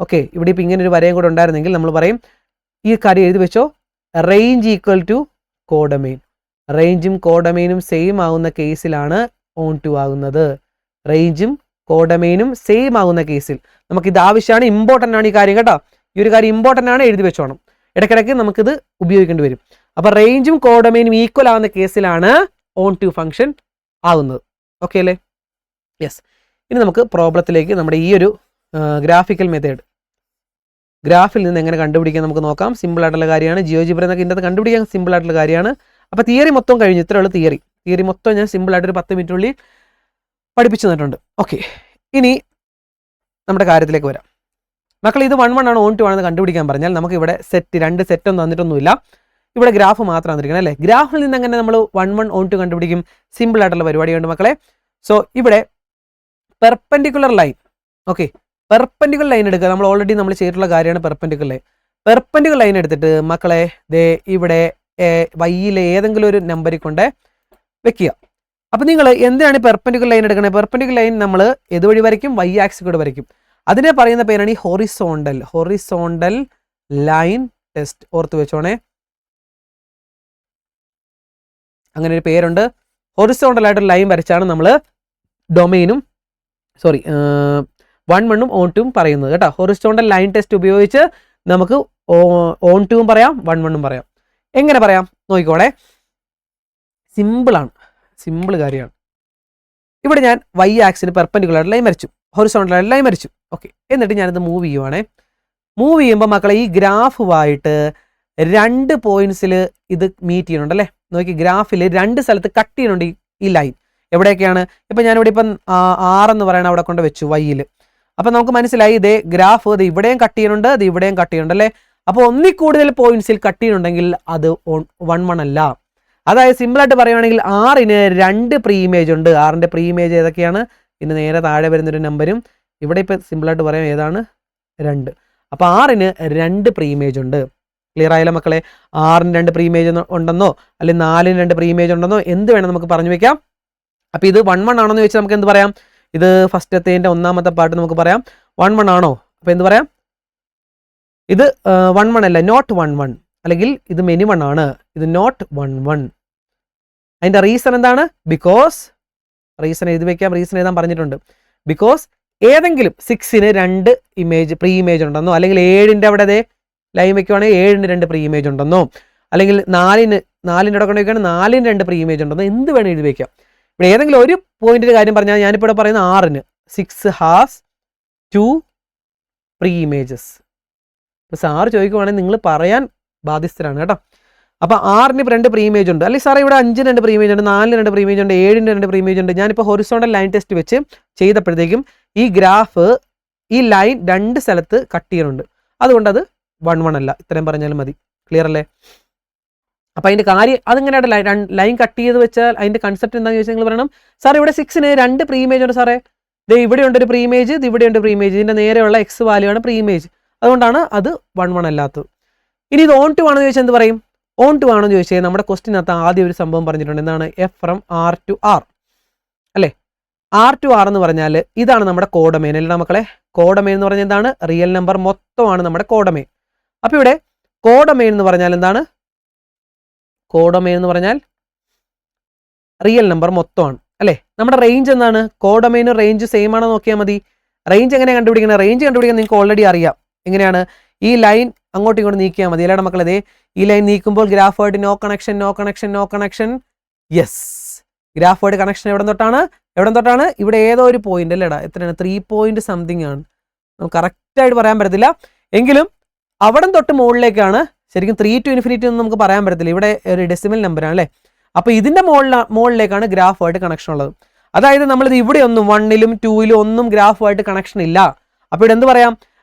ഓക്കെ, ഇവിടെ ഇപ്പം ഇങ്ങനെ ഒരു വരയും കൂടെ ഉണ്ടായിരുന്നെങ്കിൽ നമ്മൾ പറയും ഈ കാര്യം എഴുതി വെച്ചോ, റേഞ്ച് ഈക്വൽ ടു കോഡൊമൈൻ. റേഞ്ചും കോഡൊമൈനും സെയിം ആകുന്ന കേസിലാണ് ഓൺ ടു ആകുന്നത്. റേഞ്ചും കോഡൊമൈനും സെയിം ആകുന്ന കേസിൽ നമുക്കിത് ആവശ്യമാണ്. ഇമ്പോർട്ടൻ്റ് ആണ് ഈ കാര്യം കേട്ടോ. ഈ ഒരു കാര്യം ഇമ്പോർട്ടൻ്റ് ആണ്, എഴുതി വെച്ചോണം. ഇടയ്ക്കിടയ്ക്ക് നമുക്കിത് ഉപയോഗിക്കേണ്ടി വരും. അപ്പോൾ റേഞ്ചും കോഡൊമൈനും ഈക്വൽ ആവുന്ന കേസിലാണ് ഓൺ ടു ഫംഗ്ഷൻ ആകുന്നത്. ഓക്കെ അല്ലേ? യെസ്. ഇനി നമുക്ക് പ്രോബ്ലത്തിലേക്ക് നമ്മുടെ ഈ ഒരു ഗ്രാഫിക്കൽ മെത്തേഡ് ഗ്രാഫിൽ നിന്ന് എങ്ങനെ കണ്ടുപിടിക്കാൻ നമുക്ക് നോക്കാം. സിമ്പിൾ ആയിട്ടുള്ള കാര്യമാണ്. ജിയോജിബ്ര എന്നൊക്കെ ഇതിൻ്റെ കണ്ടുപിടിക്കാൻ സിമ്പിൾ ആയിട്ടുള്ള കാര്യമാണ്. അപ്പോൾ തിയറി മൊത്തം കഴിഞ്ഞു. ഇത്രയുള്ള തിയറി മൊത്തം ഞാൻ സിമ്പിളായിട്ടൊരു 10 മിനിറ്റിനുള്ളിൽ പഠിപ്പിച്ചു തന്നിട്ടുണ്ട്. ഓക്കെ, ഇനി നമ്മുടെ കാര്യത്തിലേക്ക് വരാം. മക്കൾ ഇത് 1 1 ആണ് ഓൺ ടു ആണെന്ന് കണ്ടുപിടിക്കാൻ പറഞ്ഞാൽ നമുക്ക് ഇവിടെ രണ്ട് സെറ്റൊന്നും തന്നിട്ടൊന്നുമില്ല. ഇവിടെ ഗ്രാഫ് മാത്രം തന്നിരിക്കണം അല്ലേ? ഗ്രാഫിൽ നിന്ന് എങ്ങനെ നമ്മൾ 1 1 ഓൺ ടു കണ്ടുപിടിക്കും? സിമ്പിൾ ആയിട്ടുള്ള പരിപാടിയുണ്ട് മക്കളെ. സോ ഇവിടെ perpendicular line, okay, perpendicular line എടുക്കുക. നമ്മൾ ഓൾറെഡി നമ്മൾ ചെയ്തിട്ടുള്ള കാര്യമാണ് പെർപെൻഡിക്കുലർ ലൈൻ. പെർപെൻഡിക്കുലർ ലൈൻ എടുത്തിട്ട് മക്കളെ ദേ ഇവിടെ വൈയിലെ ഏതെങ്കിലും ഒരു നമ്പറിൽ കൊണ്ട് വെക്കുക. അപ്പം നിങ്ങൾ എന്തിനാണ് പെർപെൻഡിക്കുലർ ലൈൻ എടുക്കണത്? പെർപെൻഡിക്കുലർ ലൈൻ നമ്മൾ ഏതുവഴി വരയ്ക്കും? വൈ ആക്സിൽ കൂടെ വരയ്ക്കും. അതിനെ പറയുന്ന പേരാണ് ഈ ഹൊറിസോണ്ടൽ ലൈൻ ടെസ്റ്റ്. ഓർത്ത് വെച്ചോണേ, അങ്ങനെ ഒരു പേരുണ്ട്. ഹൊറിസോണ്ടൽ ആയിട്ടൊരു ലൈൻ വരച്ചാണ് നമ്മൾ ഡൊമൈനും 1 1 ഓൺ ടുവും പറയുന്നത് കേട്ടോ. ഹൊറിസോണ്ടൽ ലൈൻ ടെസ്റ്റ് ഉപയോഗിച്ച് നമുക്ക് ഓൺ ടുവും പറയാം 1 1 പറയാം. എങ്ങനെ പറയാം നോക്കിക്കോണേ. സിമ്പിളാണ്, സിമ്പിൾ കാര്യമാണ്. ഇവിടെ ഞാൻ വൈ ആക്സിന് പെർപെൻഡിക്കുലർ ലൈൻ വരച്ചു, ഹൊറിസോണ്ടൽ ലൈൻ വരച്ചു. ഓക്കെ, എന്നിട്ട് ഞാനിത് മൂവ് ചെയ്യുവാണേ. മൂവ് ചെയ്യുമ്പോൾ മക്കളെ ഈ ഗ്രാഫുമായിട്ട് 2 പോയിന്റ്സിൽ ഇത് മീറ്റ് ചെയ്യുന്നുണ്ട് അല്ലേ? നോക്കി, ഗ്രാഫിൽ 2 സ്ഥലത്ത് കട്ട് ചെയ്യുന്നുണ്ട് ഈ ലൈൻ. എവിടെയൊക്കെയാണ്? ഇപ്പം ഞാനിവിടെ ഇപ്പം 6 എന്ന് പറയുന്നത് അവിടെ കൊണ്ട് വെച്ചു വൈയിൽ. അപ്പം നമുക്ക് മനസ്സിലായി ഇതേ ഗ്രാഫ് ഇത് ഇവിടെയും കട്ട് ചെയ്യുന്നുണ്ട്, ഇത് ഇവിടെയും കട്ട് ചെയ്യുന്നുണ്ട് അല്ലേ? അപ്പോൾ ഒന്നിൽ കൂടുതൽ പോയിന്റ്സിൽ കട്ട് ചെയ്യുന്നുണ്ടെങ്കിൽ അത് 1 1 അല്ല. അതായത് സിമ്പിളായിട്ട് പറയുവാണെങ്കിൽ 6ന് 2 പ്രീ ഇമേജ് ഉണ്ട്. 6ൻ്റെ പ്രീ ഇമേജ് ഏതൊക്കെയാണ്? പിന്നെ നേരെ താഴെ വരുന്നൊരു നമ്പരും ഇവിടെ ഇപ്പം സിമ്പിളായിട്ട് പറയാം ഏതാണ്? 2. അപ്പോൾ 6ന് 2 പ്രീ ഇമേജ് ഉണ്ട്. ക്ലിയർ ആയാലോ മക്കളെ? 6ന് 2 പ്രീ ഇമേജ് ഉണ്ടെന്നോ അല്ലെങ്കിൽ 4ന് 2 പ്രീ ഇമേജ് ഉണ്ടെന്നോ എന്ത് വേണം നമുക്ക് പറഞ്ഞു വെക്കാം. അപ്പോൾ ഇത് 1 1 ആണെന്ന് വെച്ചാൽ നമുക്ക് എന്ത് പറയാം? ഇത് ഫസ്റ്റത്തേൻ്റെ ഒന്നാമത്തെ പാർട്ട് നമുക്ക് പറയാം 1 1 ആണോ? അപ്പോൾ എന്ത് പറയാം? ഇത് 1 1 അല്ല, നോട്ട് 1 1, അല്ലെങ്കിൽ ഇത് മെനി 1 ആണ്, ഇത് നോട്ട് 1 1. അതിൻ്റെ റീസൺ എന്താണ്? ബിക്കോസ് റീസൺ എഴുതി വെക്കാം, റീസൺ എഴുതാൻ പറഞ്ഞിട്ടുണ്ട്. ബിക്കോസ് ഏതെങ്കിലും 6ന് 2 ഇമേജ് പ്രീ ഇമേജ് ഉണ്ടെന്നോ, അല്ലെങ്കിൽ 7ൻ്റെ അവിടെ അതേ ലൈൻ വെക്കുവാണെങ്കിൽ 7ന് 2 പ്രീ ഇമേജ് ഉണ്ടെന്നോ, അല്ലെങ്കിൽ 4ൻ്റെ അവിടെ കൊണ്ട് വെക്കുകയാണെങ്കിൽ 4ന് 2 പ്രീ ഇമേജ് ഉണ്ടെന്നോ എന്ത് വേണം എഴുതി വെക്കാം. ഇവിടെ ഏതെങ്കിലും ഒരു പോയിന്റിൻ്റെ കാര്യം പറഞ്ഞാൽ ഞാനിപ്പോൾ ഇവിടെ പറയുന്ന 6ന് 6 ഹാസ് 2 പ്രീ ഇമേജസ്. ഇപ്പോൾ സാറ് ചോദിക്കുവാണെങ്കിൽ നിങ്ങൾ പറയാൻ ബാധ്യസ്ഥരാണ് കേട്ടോ. അപ്പോൾ 6ന് 2 പ്രീ ഇമേജ് ഉണ്ട്, അല്ലെങ്കിൽ സാറേ ഇവിടെ 5ന് 2 പ്രീ ഇമേജ് ഉണ്ട്, 4ന് 2 പ്രീ ഇമേജ് ഉണ്ട്, 7ന് 2 പ്രീ ഇമേജ് ഉണ്ട്. ഞാനിപ്പോൾ ഹൊറിസോണ്ടൽ ലൈൻ ടെസ്റ്റ് വെച്ച് ചെയ്തപ്പോഴത്തേക്കും ഈ ഗ്രാഫ് ഈ ലൈൻ 2 സ്ഥലത്ത് കട്ട് ചെയ്യുന്നുണ്ട്. അതുകൊണ്ട് അത് 1 1 അല്ല. ഇത്രയും പറഞ്ഞാലും മതി. ക്ലിയർ അല്ലേ? അപ്പോൾ അതിൻ്റെ കാര്യം അതിങ്ങനെയാണ്. ലൈൻ കട്ട് ചെയ്ത് വെച്ചാൽ അതിൻ്റെ കൺസെപ്റ്റ് എന്താണെന്ന് ചോദിച്ചാൽ നിങ്ങൾ പറയണം സാർ ഇവിടെ 6ന് 2 പ്രീ ഇമേജ് ഉണ്ട് സാറേ. ഇവിടെ ഉണ്ട് ഒരു പ്രീ ഇമേജ്, ഇത് ഇവിടെ ഉണ്ട് പ്രീ ഇമേജ്, ഇതിന്റെ നേരെയുള്ള എക്സ് വാല്യൂ ആണ് പ്രീ ഇമേജ്, അതുകൊണ്ടാണ് അത് 1 1 അല്ലാത്തത്. ഇനി ഇത് ഓൺ ടു ആണെന്ന് ചോദിച്ചാൽ എന്ത് പറയും? ഓൺ ടു ആണെന്ന് ചോദിച്ചാൽ നമ്മുടെ ക്വസ്റ്റിനകത്ത് ആദ്യം ഒരു സംഭവം പറഞ്ഞിട്ടുണ്ട്, എന്താണ്? F from R to R അല്ലേ? ആർ ടു ആർ എന്ന് പറഞ്ഞാൽ ഇതാണ് നമ്മുടെ കോഡൊമെയിൻ അല്ലേ മക്കളെ? കോഡൊമെയിൻ എന്ന് പറഞ്ഞാൽ എന്താണ്? റിയൽ നമ്പർ മൊത്തമാണ് നമ്മുടെ കോഡൊമെയിൻ. അപ്പോൾ ഇവിടെ കോഡൊമെയിൻ എന്ന് പറഞ്ഞാൽ എന്താണ്? കോഡൊമെയിൻ എന്ന് പറഞ്ഞാൽ റിയൽ നമ്പർ മൊത്തമാണ് അല്ലേ? നമ്മുടെ റേഞ്ച് എന്താണ്? കോഡൊമെയിനും റേഞ്ച് സെയിം ആണോ നോക്കിയാൽ മതി. റേഞ്ച് എങ്ങനെയാണ് കണ്ടുപിടിക്കുന്നത്? റേഞ്ച് കണ്ടുപിടിക്കാൻ നിങ്ങൾക്ക് ഓൾറെഡി അറിയാം. എങ്ങനെയാണ്? ഈ ലൈൻ അങ്ങോട്ടും ഇങ്ങോട്ട് നീക്കിയാൽ മതി അല്ലേടാ മക്കളെ? ഈ ലൈൻ നീക്കുമ്പോൾ ഗ്രാഫുമായിട്ട് no connection, no connection, no connection. Yes, ഗ്രാഫുമായിട്ട് കണക്ഷൻ എവിടെ തൊട്ടാണ്? ഇവിടെ ഏതോ ഒരു പോയിന്റ് അല്ലേടാ? എത്രയാണ്? 3 പോയിന്റ് സംതിങ് ആണ്. നമുക്ക് കറക്റ്റായിട്ട് പറയാൻ പറ്റത്തില്ല, എങ്കിലും അവിടെ തൊട്ട് മുകളിലേക്കാണ്. ശരിക്കും 3 to infinity ഒന്നും നമുക്ക് പറയാൻ പറ്റത്തില്ല, ഇവിടെ ഒരു ഡെസിമൽ നമ്പറാണ് അല്ലേ? അപ്പോൾ ഇതിൻ്റെ മുകളിലേക്കാണ് ഗ്രാഫുമായിട്ട് കണക്ഷൻ ഉള്ളത്. അതായത് നമ്മളിത് ഇവിടെ ഒന്നും 1ലും 2ലും ഒന്നും ഗ്രാഫുമായിട്ട് കണക്ഷൻ ഇല്ല. അപ്പോൾ ഇവിടെ എന്ത് പറയാം?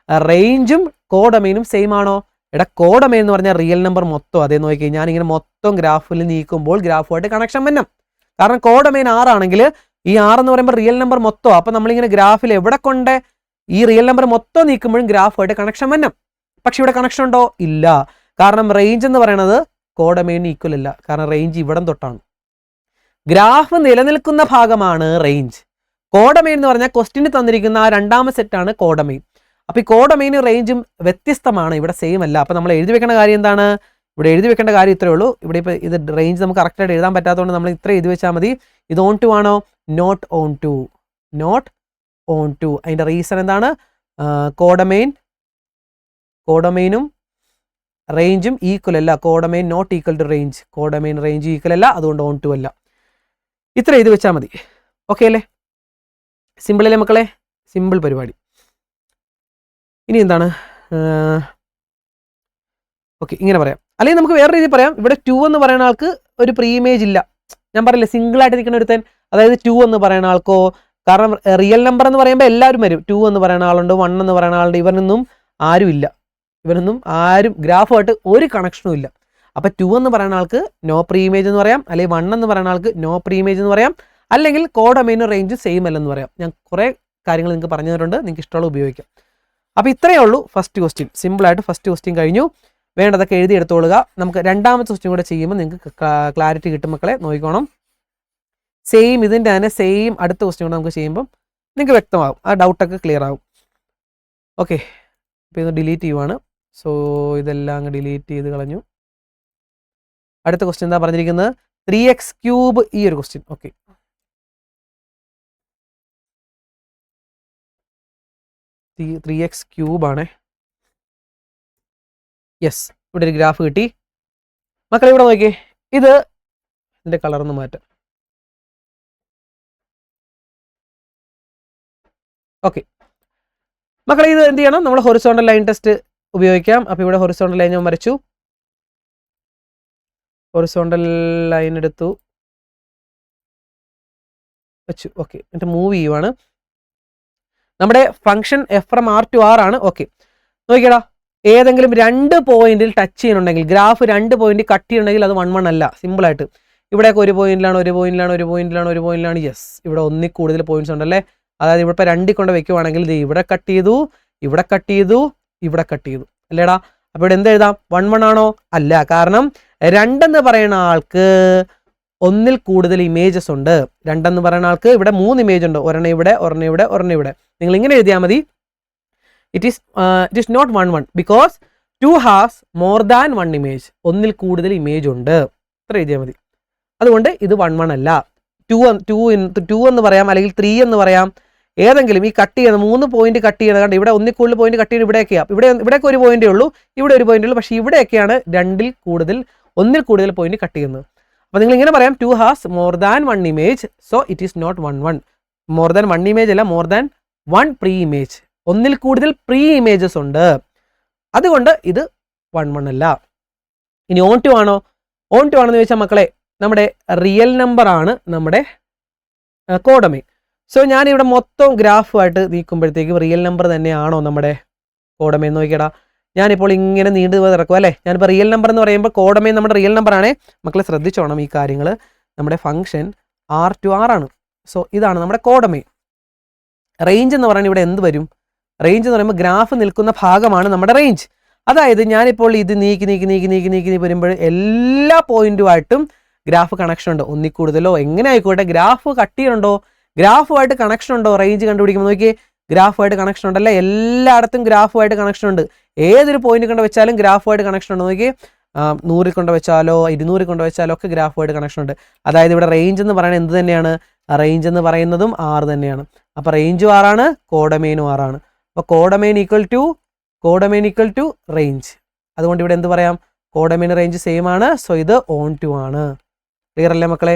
റേഞ്ചും കോഡൊമെയിനും സെയിം ആണോ? ഇവിടെ കോഡൊമെയിൻ എന്ന് പറഞ്ഞാൽ റിയൽ നമ്പർ മൊത്തം. അതേ നോക്കി ഞാനിങ്ങനെ മൊത്തം ഗ്രാഫിൽ നീക്കുമ്പോൾ ഗ്രാഫുമായിട്ട് കണക്ഷൻ വരണം. കാരണം കോഡൊമെയിൻ 6 ആണെങ്കിൽ ഈ 6 എന്ന് പറയുമ്പോൾ റിയൽ നമ്പർ മൊത്തം. അപ്പോൾ നമ്മളിങ്ങനെ ഗ്രാഫിൽ എവിടെ കൊണ്ട് ഈ റിയൽ നമ്പർ മൊത്തം നീക്കുമ്പോഴും ഗ്രാഫുമായിട്ട് കണക്ഷൻ വരണം. പക്ഷെ ഇവിടെ കണക്ഷൻ ഉണ്ടോ? ഇല്ല. കാരണം റേഞ്ച് എന്ന് പറയുന്നത് കോഡൊമെയിൻ ഈക്വൽ അല്ല, കാരണം റേഞ്ച് ഇവിടം തൊട്ടാണ്. ഗ്രാഫ് നിലനിൽക്കുന്ന ഭാഗമാണ് റേഞ്ച്. കോഡൊമെയിൻ എന്ന് പറഞ്ഞാൽ ക്വസ്റ്റിന് തന്നിരിക്കുന്ന ആ രണ്ടാമത്തെ സെറ്റാണ് കോഡൊമെയിൻ. അപ്പോൾ ഈ കോഡൊമെയിനും റേഞ്ചും വ്യത്യസ്തമാണ്, ഇവിടെ സെയിം അല്ല. അപ്പോൾ നമ്മൾ എഴുതി വെക്കേണ്ട കാര്യം എന്താണ്? ഇവിടെ എഴുതി വെക്കേണ്ട കാര്യം ഇത്രയേ ഉള്ളൂ. ഇവിടെ ഇപ്പോൾ ഇത് റേഞ്ച് നമുക്ക് കറക്റ്റായിട്ട് എഴുതാൻ പറ്റാത്തതുകൊണ്ട് നമ്മൾ ഇത്ര എഴുതി വെച്ചാൽ മതി. ഇത് ഓൺ ടു ആണോ? Not onto, not onto. അതിൻ്റെ റീസൺ എന്താണ്? കോഡൊമെയിനും റേഞ്ചും ഈക്വൽ അല്ല. Codomain not equal to range. Codomain range equal അല്ല, അതുകൊണ്ട് ഓൺ ടു അല്ല. ഇത്ര എഴുതി വെച്ചാൽ മതി. ഓക്കെ അല്ലേ? സിമ്പിൾ അല്ലേ മക്കളെ? സിമ്പിൾ പരിപാടി. ഇനി എന്താണ്? ഓക്കെ, ഇങ്ങനെ പറയാം. അല്ലെങ്കിൽ നമുക്ക് വേറെ രീതിയിൽ പറയാം. ഇവിടെ 2 എന്ന് പറയുന്ന ആൾക്ക് ഒരു പ്രീ ഇമേജ് ഇല്ല. ഞാൻ പറയില്ലേ, സിംഗിളായിട്ട് നിൽക്കുന്ന ഒരുത്തൻ, അതായത് 2 എന്ന് പറയുന്ന ആൾക്കോ, കാരണം റിയൽ നമ്പർ എന്ന് പറയുമ്പോൾ എല്ലാവരും വരും. 2 എന്ന് പറയുന്ന ആളുണ്ട്, 1 എന്ന് പറയുന്ന ആളുണ്ട്. ഇവരൊന്നും ആരും ഇല്ല. ഇവരൊന്നും ആരും ഗ്രാഫുമായിട്ട് ഒരു കണക്ഷനും ഇല്ല. അപ്പോൾ 2 എന്ന് പറയുന്ന ആൾക്ക് നോ പ്രീ ഇമേജ് എന്ന് പറയാം, അല്ലെങ്കിൽ 1 എന്ന് പറയുന്ന ആൾക്ക് നോ പ്രീ ഇമേജ് എന്ന് പറയാം, അല്ലെങ്കിൽ കോഡൊമെയിനും റേഞ്ച് സെയിം അല്ലെന്ന് പറയാം. ഞാൻ കുറേ കാര്യങ്ങൾ നിങ്ങൾക്ക് പറഞ്ഞു തന്നിട്ടുണ്ട്, നിങ്ങൾക്ക് ഇഷ്ടമുള്ള ഉപയോഗിക്കാം. അപ്പോൾ ഇത്രയേ ഉള്ളൂ ഫസ്റ്റ് ക്വസ്റ്റ്യൻ. സിമ്പിളായിട്ട് ഫസ്റ്റ് ക്വസ്റ്റ്യൻ കഴിഞ്ഞു. വേണ്ടതൊക്കെ എഴുതി എടുത്തോളുക. നമുക്ക് രണ്ടാമത്തെ ക്വസ്റ്റ്യൻ കൂടെ ചെയ്യുമ്പോൾ നിങ്ങൾക്ക് ക്ലാരിറ്റി കിട്ടും മക്കളെ, നോക്കിക്കോണം. സെയിം ഇതിൻ്റെ തന്നെ സെയിം അടുത്ത ക്വസ്റ്റ്യൻ കൂടെ നമുക്ക് ചെയ്യുമ്പം നിങ്ങൾക്ക് വ്യക്തമാകും, ആ ഡൗട്ടൊക്കെ ക്ലിയർ ആകും. ഓക്കെ, ഇപ്പോൾ ഇത് ഡിലീറ്റ് ചെയ്യുവാണ്. സോ ഇതെല്ലാം അങ്ങ് ഡിലീറ്റ് ചെയ്ത് കളഞ്ഞു. അടുത്ത ക്വസ്റ്റ്യൻ എന്താ പറഞ്ഞിരിക്കുന്നത്? 3x³ ഈ ഒരു ക്വസ്റ്റ്യൻ. ഓക്കെ, x³ ആണേ. യെസ്, ഇവിടെ ഒരു ഗ്രാഫ് കിട്ടി മക്കളെ. ഇവിടെ നോക്കിയേ, ഇത് ഇതിൻ്റെ കളറൊന്ന് മാറ്റാം. ഓക്കെ മക്കളെ, ഇത് എന്ത് ചെയ്യണം? നമ്മൾ ഹൊറിസോണ്ടൽ ലൈൻ ടെസ്റ്റ് ഉപയോഗിക്കാം. അപ്പോൾ ഇവിടെ ഹൊറിസോണ്ടൽ ലൈൻ ഞാൻ വരച്ചു, ഹൊറിസോണ്ടൽ ലൈൻ എടുത്തു വെച്ചു. ഓക്കെ, എന്നിട്ട് മൂവ് ചെയ്യുവാണ്. നമ്മുടെ function F from R to R ആണ്. ഓക്കെ, നോക്കിയടാ, ഏതെങ്കിലും 2 പോയിന്റിൽ ടച്ച് ചെയ്യുന്നുണ്ടെങ്കിൽ, ഗ്രാഫ് 2 പോയിന്റ് കട്ട് ചെയ്യുന്നുണ്ടെങ്കിൽ അത് 1 1 അല്ല. സിമ്പിളായിട്ട് ഇവിടെയൊക്കെ ഒരു പോയിന്റിലാണ്. യെസ്, ഇവിടെ ഒന്നിൽ കൂടുതൽ പോയിന്റ്സ് ഉണ്ടല്ലേ. അതായത് ഇവിടെ ഇപ്പോൾ 2 കൊണ്ട് വെക്കുവാണെങ്കിൽ ഇത് ഇവിടെ കട്ട് ചെയ്തു, ഇവിടെ കട്ട് ചെയ്തു, ഇവിടെ കട്ട് ചെയ്തു അല്ലേടാ. അപ്പോൾ ഇവിടെ എന്ത് എഴുതാം? 1 1 ആണോ? അല്ല, കാരണം 2 എന്ന് പറയുന്ന ആൾക്ക് ഒന്നിൽ കൂടുതൽ ഇമേജസ് ഉണ്ട്. 2 എന്ന് പറയുന്ന ആൾക്ക് ഇവിടെ 3 ഇമേജ് ഉണ്ട്. ഒരെണ്ണം ഇവിടെ. നിങ്ങൾ ഇങ്ങനെ എഴുതിയാൽ മതി. It is not 1 1 because 2 has more than 1 image. ഒന്നിൽ കൂടുതൽ ഇമേജ് ഉണ്ട്, ഇത്ര എഴുതിയാൽ മതി. അതുകൊണ്ട് ഇത് 1 1 അല്ല. 2 എന്ന് പറയാം, അല്ലെങ്കിൽ 3 എന്ന് പറയാം. ഏതെങ്കിലും ഈ കട്ട് ചെയ്യുന്ന 3 പോയിന്റ് കട്ട് ചെയ്യുന്നത് കണ്ട് ഇവിടെ ഒന്നിൽ കൂടുതൽ പോയിന്റ് കട്ട് ചെയ്യുന്നത് ഇവിടെയൊക്കെയാണ്. ഇവിടെയൊക്കെ ഒരു പോയിന്റേ ഉള്ളൂ, ഇവിടെ ഒരു പോയിന്റ് ഉള്ളൂ. പക്ഷേ ഇവിടെയൊക്കെയാണ് ഒന്നിൽ കൂടുതൽ പോയിന്റ് കട്ട് ചെയ്യുന്നത്. അപ്പോൾ നിങ്ങൾ ഇങ്ങനെ പറയാം, 2 has more than 1 image, so it is not 1 1. More than 1 image അല്ല, മോർ ദാൻ 1 പ്രീ ഇമേജ്. ഒന്നിൽ കൂടുതൽ പ്രീ ഇമേജസ് ഉണ്ട്, അതുകൊണ്ട് ഇത് 1 1 അല്ല. ഇനി ഓൺ ടു ആണോ? ഓൺ ടു ആണെന്ന് ചോദിച്ചാൽ മക്കളെ, നമ്മുടെ റിയൽ നമ്പർ ആണ് നമ്മുടെ കോഡൊമെയിൻ. സോ ഞാനിവിടെ മൊത്തം ഗ്രാഫുമായിട്ട് നീക്കുമ്പോഴത്തേക്കും റിയൽ നമ്പർ തന്നെയാണോ നമ്മുടെ കോഡൊമെയിൻ? നോക്കിയടാ, ഞാനിപ്പോൾ ഇങ്ങനെ നീണ്ടു ഇറക്കും അല്ലേ. ഞാനിപ്പോൾ റിയൽ നമ്പർ എന്ന് പറയുമ്പോൾ കോഡൊമെയിൻ നമ്മുടെ റിയൽ നമ്പർ ആണേ. മക്കളെ ശ്രദ്ധിച്ചോണം ഈ കാര്യങ്ങൾ. നമ്മുടെ ഫംഗ്ഷൻ R to R ആണ്. സോ ഇതാണ് നമ്മുടെ കോഡൊമെയിൻ. റേഞ്ച് എന്ന് പറയുന്നത് ഇവിടെ എന്ത് വരും? റേഞ്ച് എന്ന് പറയുമ്പോൾ ഗ്രാഫ് നിൽക്കുന്ന ഭാഗമാണ് നമ്മുടെ റേഞ്ച്. അതായത് ഞാനിപ്പോൾ ഇത് നീക്കി വരുമ്പോൾ എല്ലാ പോയിന്റുമായിട്ടും ഗ്രാഫ് കണക്ഷൻ ഉണ്ട്. ഒന്നിൽ കൂടുതലോ എങ്ങനെ ആയിക്കോട്ടെ, ഗ്രാഫ് കട്ട് ചെയ്യണുണ്ടോ, ഗ്രാഫുമായിട്ട് കണക്ഷൻ ഉണ്ടോ? റേഞ്ച് കണ്ടുപിടിക്കുമ്പോൾ നോക്കിയേ, ഗ്രാഫുമായിട്ട് കണക്ഷൻ ഉണ്ടല്ലേ, എല്ലായിടത്തും ഗ്രാഫുമായിട്ട് കണക്ഷൻ ഉണ്ട്. ഏതൊരു പോയിന്റ് കൊണ്ട് വെച്ചാലും ഗ്രാഫുമായിട്ട് കണക്ഷൻ ഉണ്ട്. നോക്കിയേ, 100 കൊണ്ട് വെച്ചാലോ 200 കൊണ്ട് വെച്ചാലോ ഒക്കെ ഗ്രാഫുമായിട്ട് കണക്ഷൻ ഉണ്ട്. അതായത് ഇവിടെ റേഞ്ച് എന്ന് പറയുന്നത് എന്ത് തന്നെയാണ്? റേഞ്ച് എന്ന് പറയുന്നതും R തന്നെയാണ്. അപ്പോൾ റേഞ്ചും R ആണ്, കോഡമൈനും R ആണ്. അപ്പോൾ കോഡമൈൻ ഈക്വൽ ടു റേഞ്ച്. അതുകൊണ്ട് ഇവിടെ എന്ത് പറയാം? കോഡമൈൻ റേഞ്ച് സെയിം ആണ്. സോ ഇത് ഓൺ ടു ആണ്. ക്ലിയർ അല്ലേ മക്കളെ?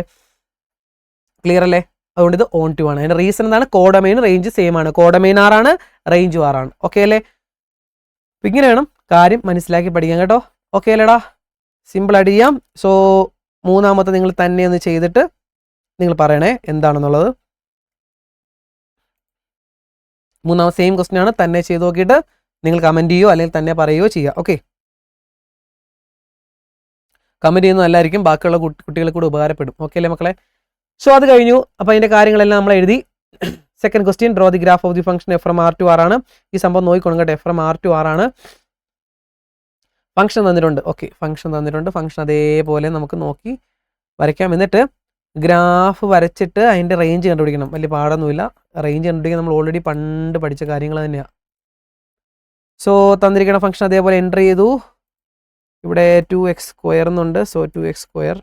ക്ലിയർ അല്ലേ? അതുകൊണ്ട് ഇത് ഓൺ ടു ആണ്. അതിന്റെ റീസൺ എന്താണ്? കോഡമൈൻ റേഞ്ച് സെയിം ആണ്. കോഡമൈൻ R ആണ്, റേഞ്ച് R ആണ്. ഓക്കെ അല്ലേ? ഇങ്ങനെ വേണം കാര്യം മനസ്സിലാക്കി പഠിക്കാൻ കേട്ടോ. ഓക്കെ അല്ലേടാ? സിമ്പിൾ ആയിട്ട് ചെയ്യാം. സോ മൂന്നാമത്തെ നിങ്ങൾ തന്നെ ഒന്ന് ചെയ്തിട്ട് നിങ്ങൾ പറയണേ എന്താണെന്നുള്ളത്. മൂന്നാമത്തെ സെയിം ക്വസ്റ്റ്യൻ ആണ്. തന്നെ ചെയ്ത് നോക്കിയിട്ട് നിങ്ങൾ കമൻറ്റ് ചെയ്യുകയോ അല്ലെങ്കിൽ തന്നെ പറയുകയോ ചെയ്യുക. ഓക്കെ, കമൻറ്റ് ചെയ്യുന്നത് നല്ലതായിരിക്കും, ബാക്കിയുള്ള കുട്ടികളെ കൂടെ ഉപകാരപ്പെടും. ഓക്കെ അല്ലേ മക്കളെ? സോ അത് കഴിഞ്ഞു. അപ്പോൾ അതിൻ്റെ കാര്യങ്ങളെല്ലാം നമ്മൾ എഴുതി. Second question, draw the graph of the function F from R to R ആണ്. ഈ സംഭവം നോക്കിക്കോണം കേട്ടോ, F from R to R ആണ്. ഫംഗ്ഷൻ തന്നിട്ടുണ്ട്. ഓക്കെ, ഫംഗ്ഷൻ തന്നിട്ടുണ്ട്. ഫംഗ്ഷൻ അതേപോലെ നമുക്ക് നോക്കി വരയ്ക്കാം. എന്നിട്ട് ഗ്രാഫ് വരച്ചിട്ട് അതിൻ്റെ റേഞ്ച് കണ്ടുപിടിക്കണം. വലിയ പാടൊന്നുമില്ല. റേഞ്ച് കണ്ടുപിടിക്കാൻ നമ്മൾ ഓൾറെഡി പണ്ട് പഠിച്ച കാര്യങ്ങൾ തന്നെയാണ്. സോ തന്നിരിക്കുന്ന ഫംഗ്ഷൻ അതേപോലെ എൻ്റർ ചെയ്തു. ഇവിടെ 2x² എന്നുണ്ട്. So 2x².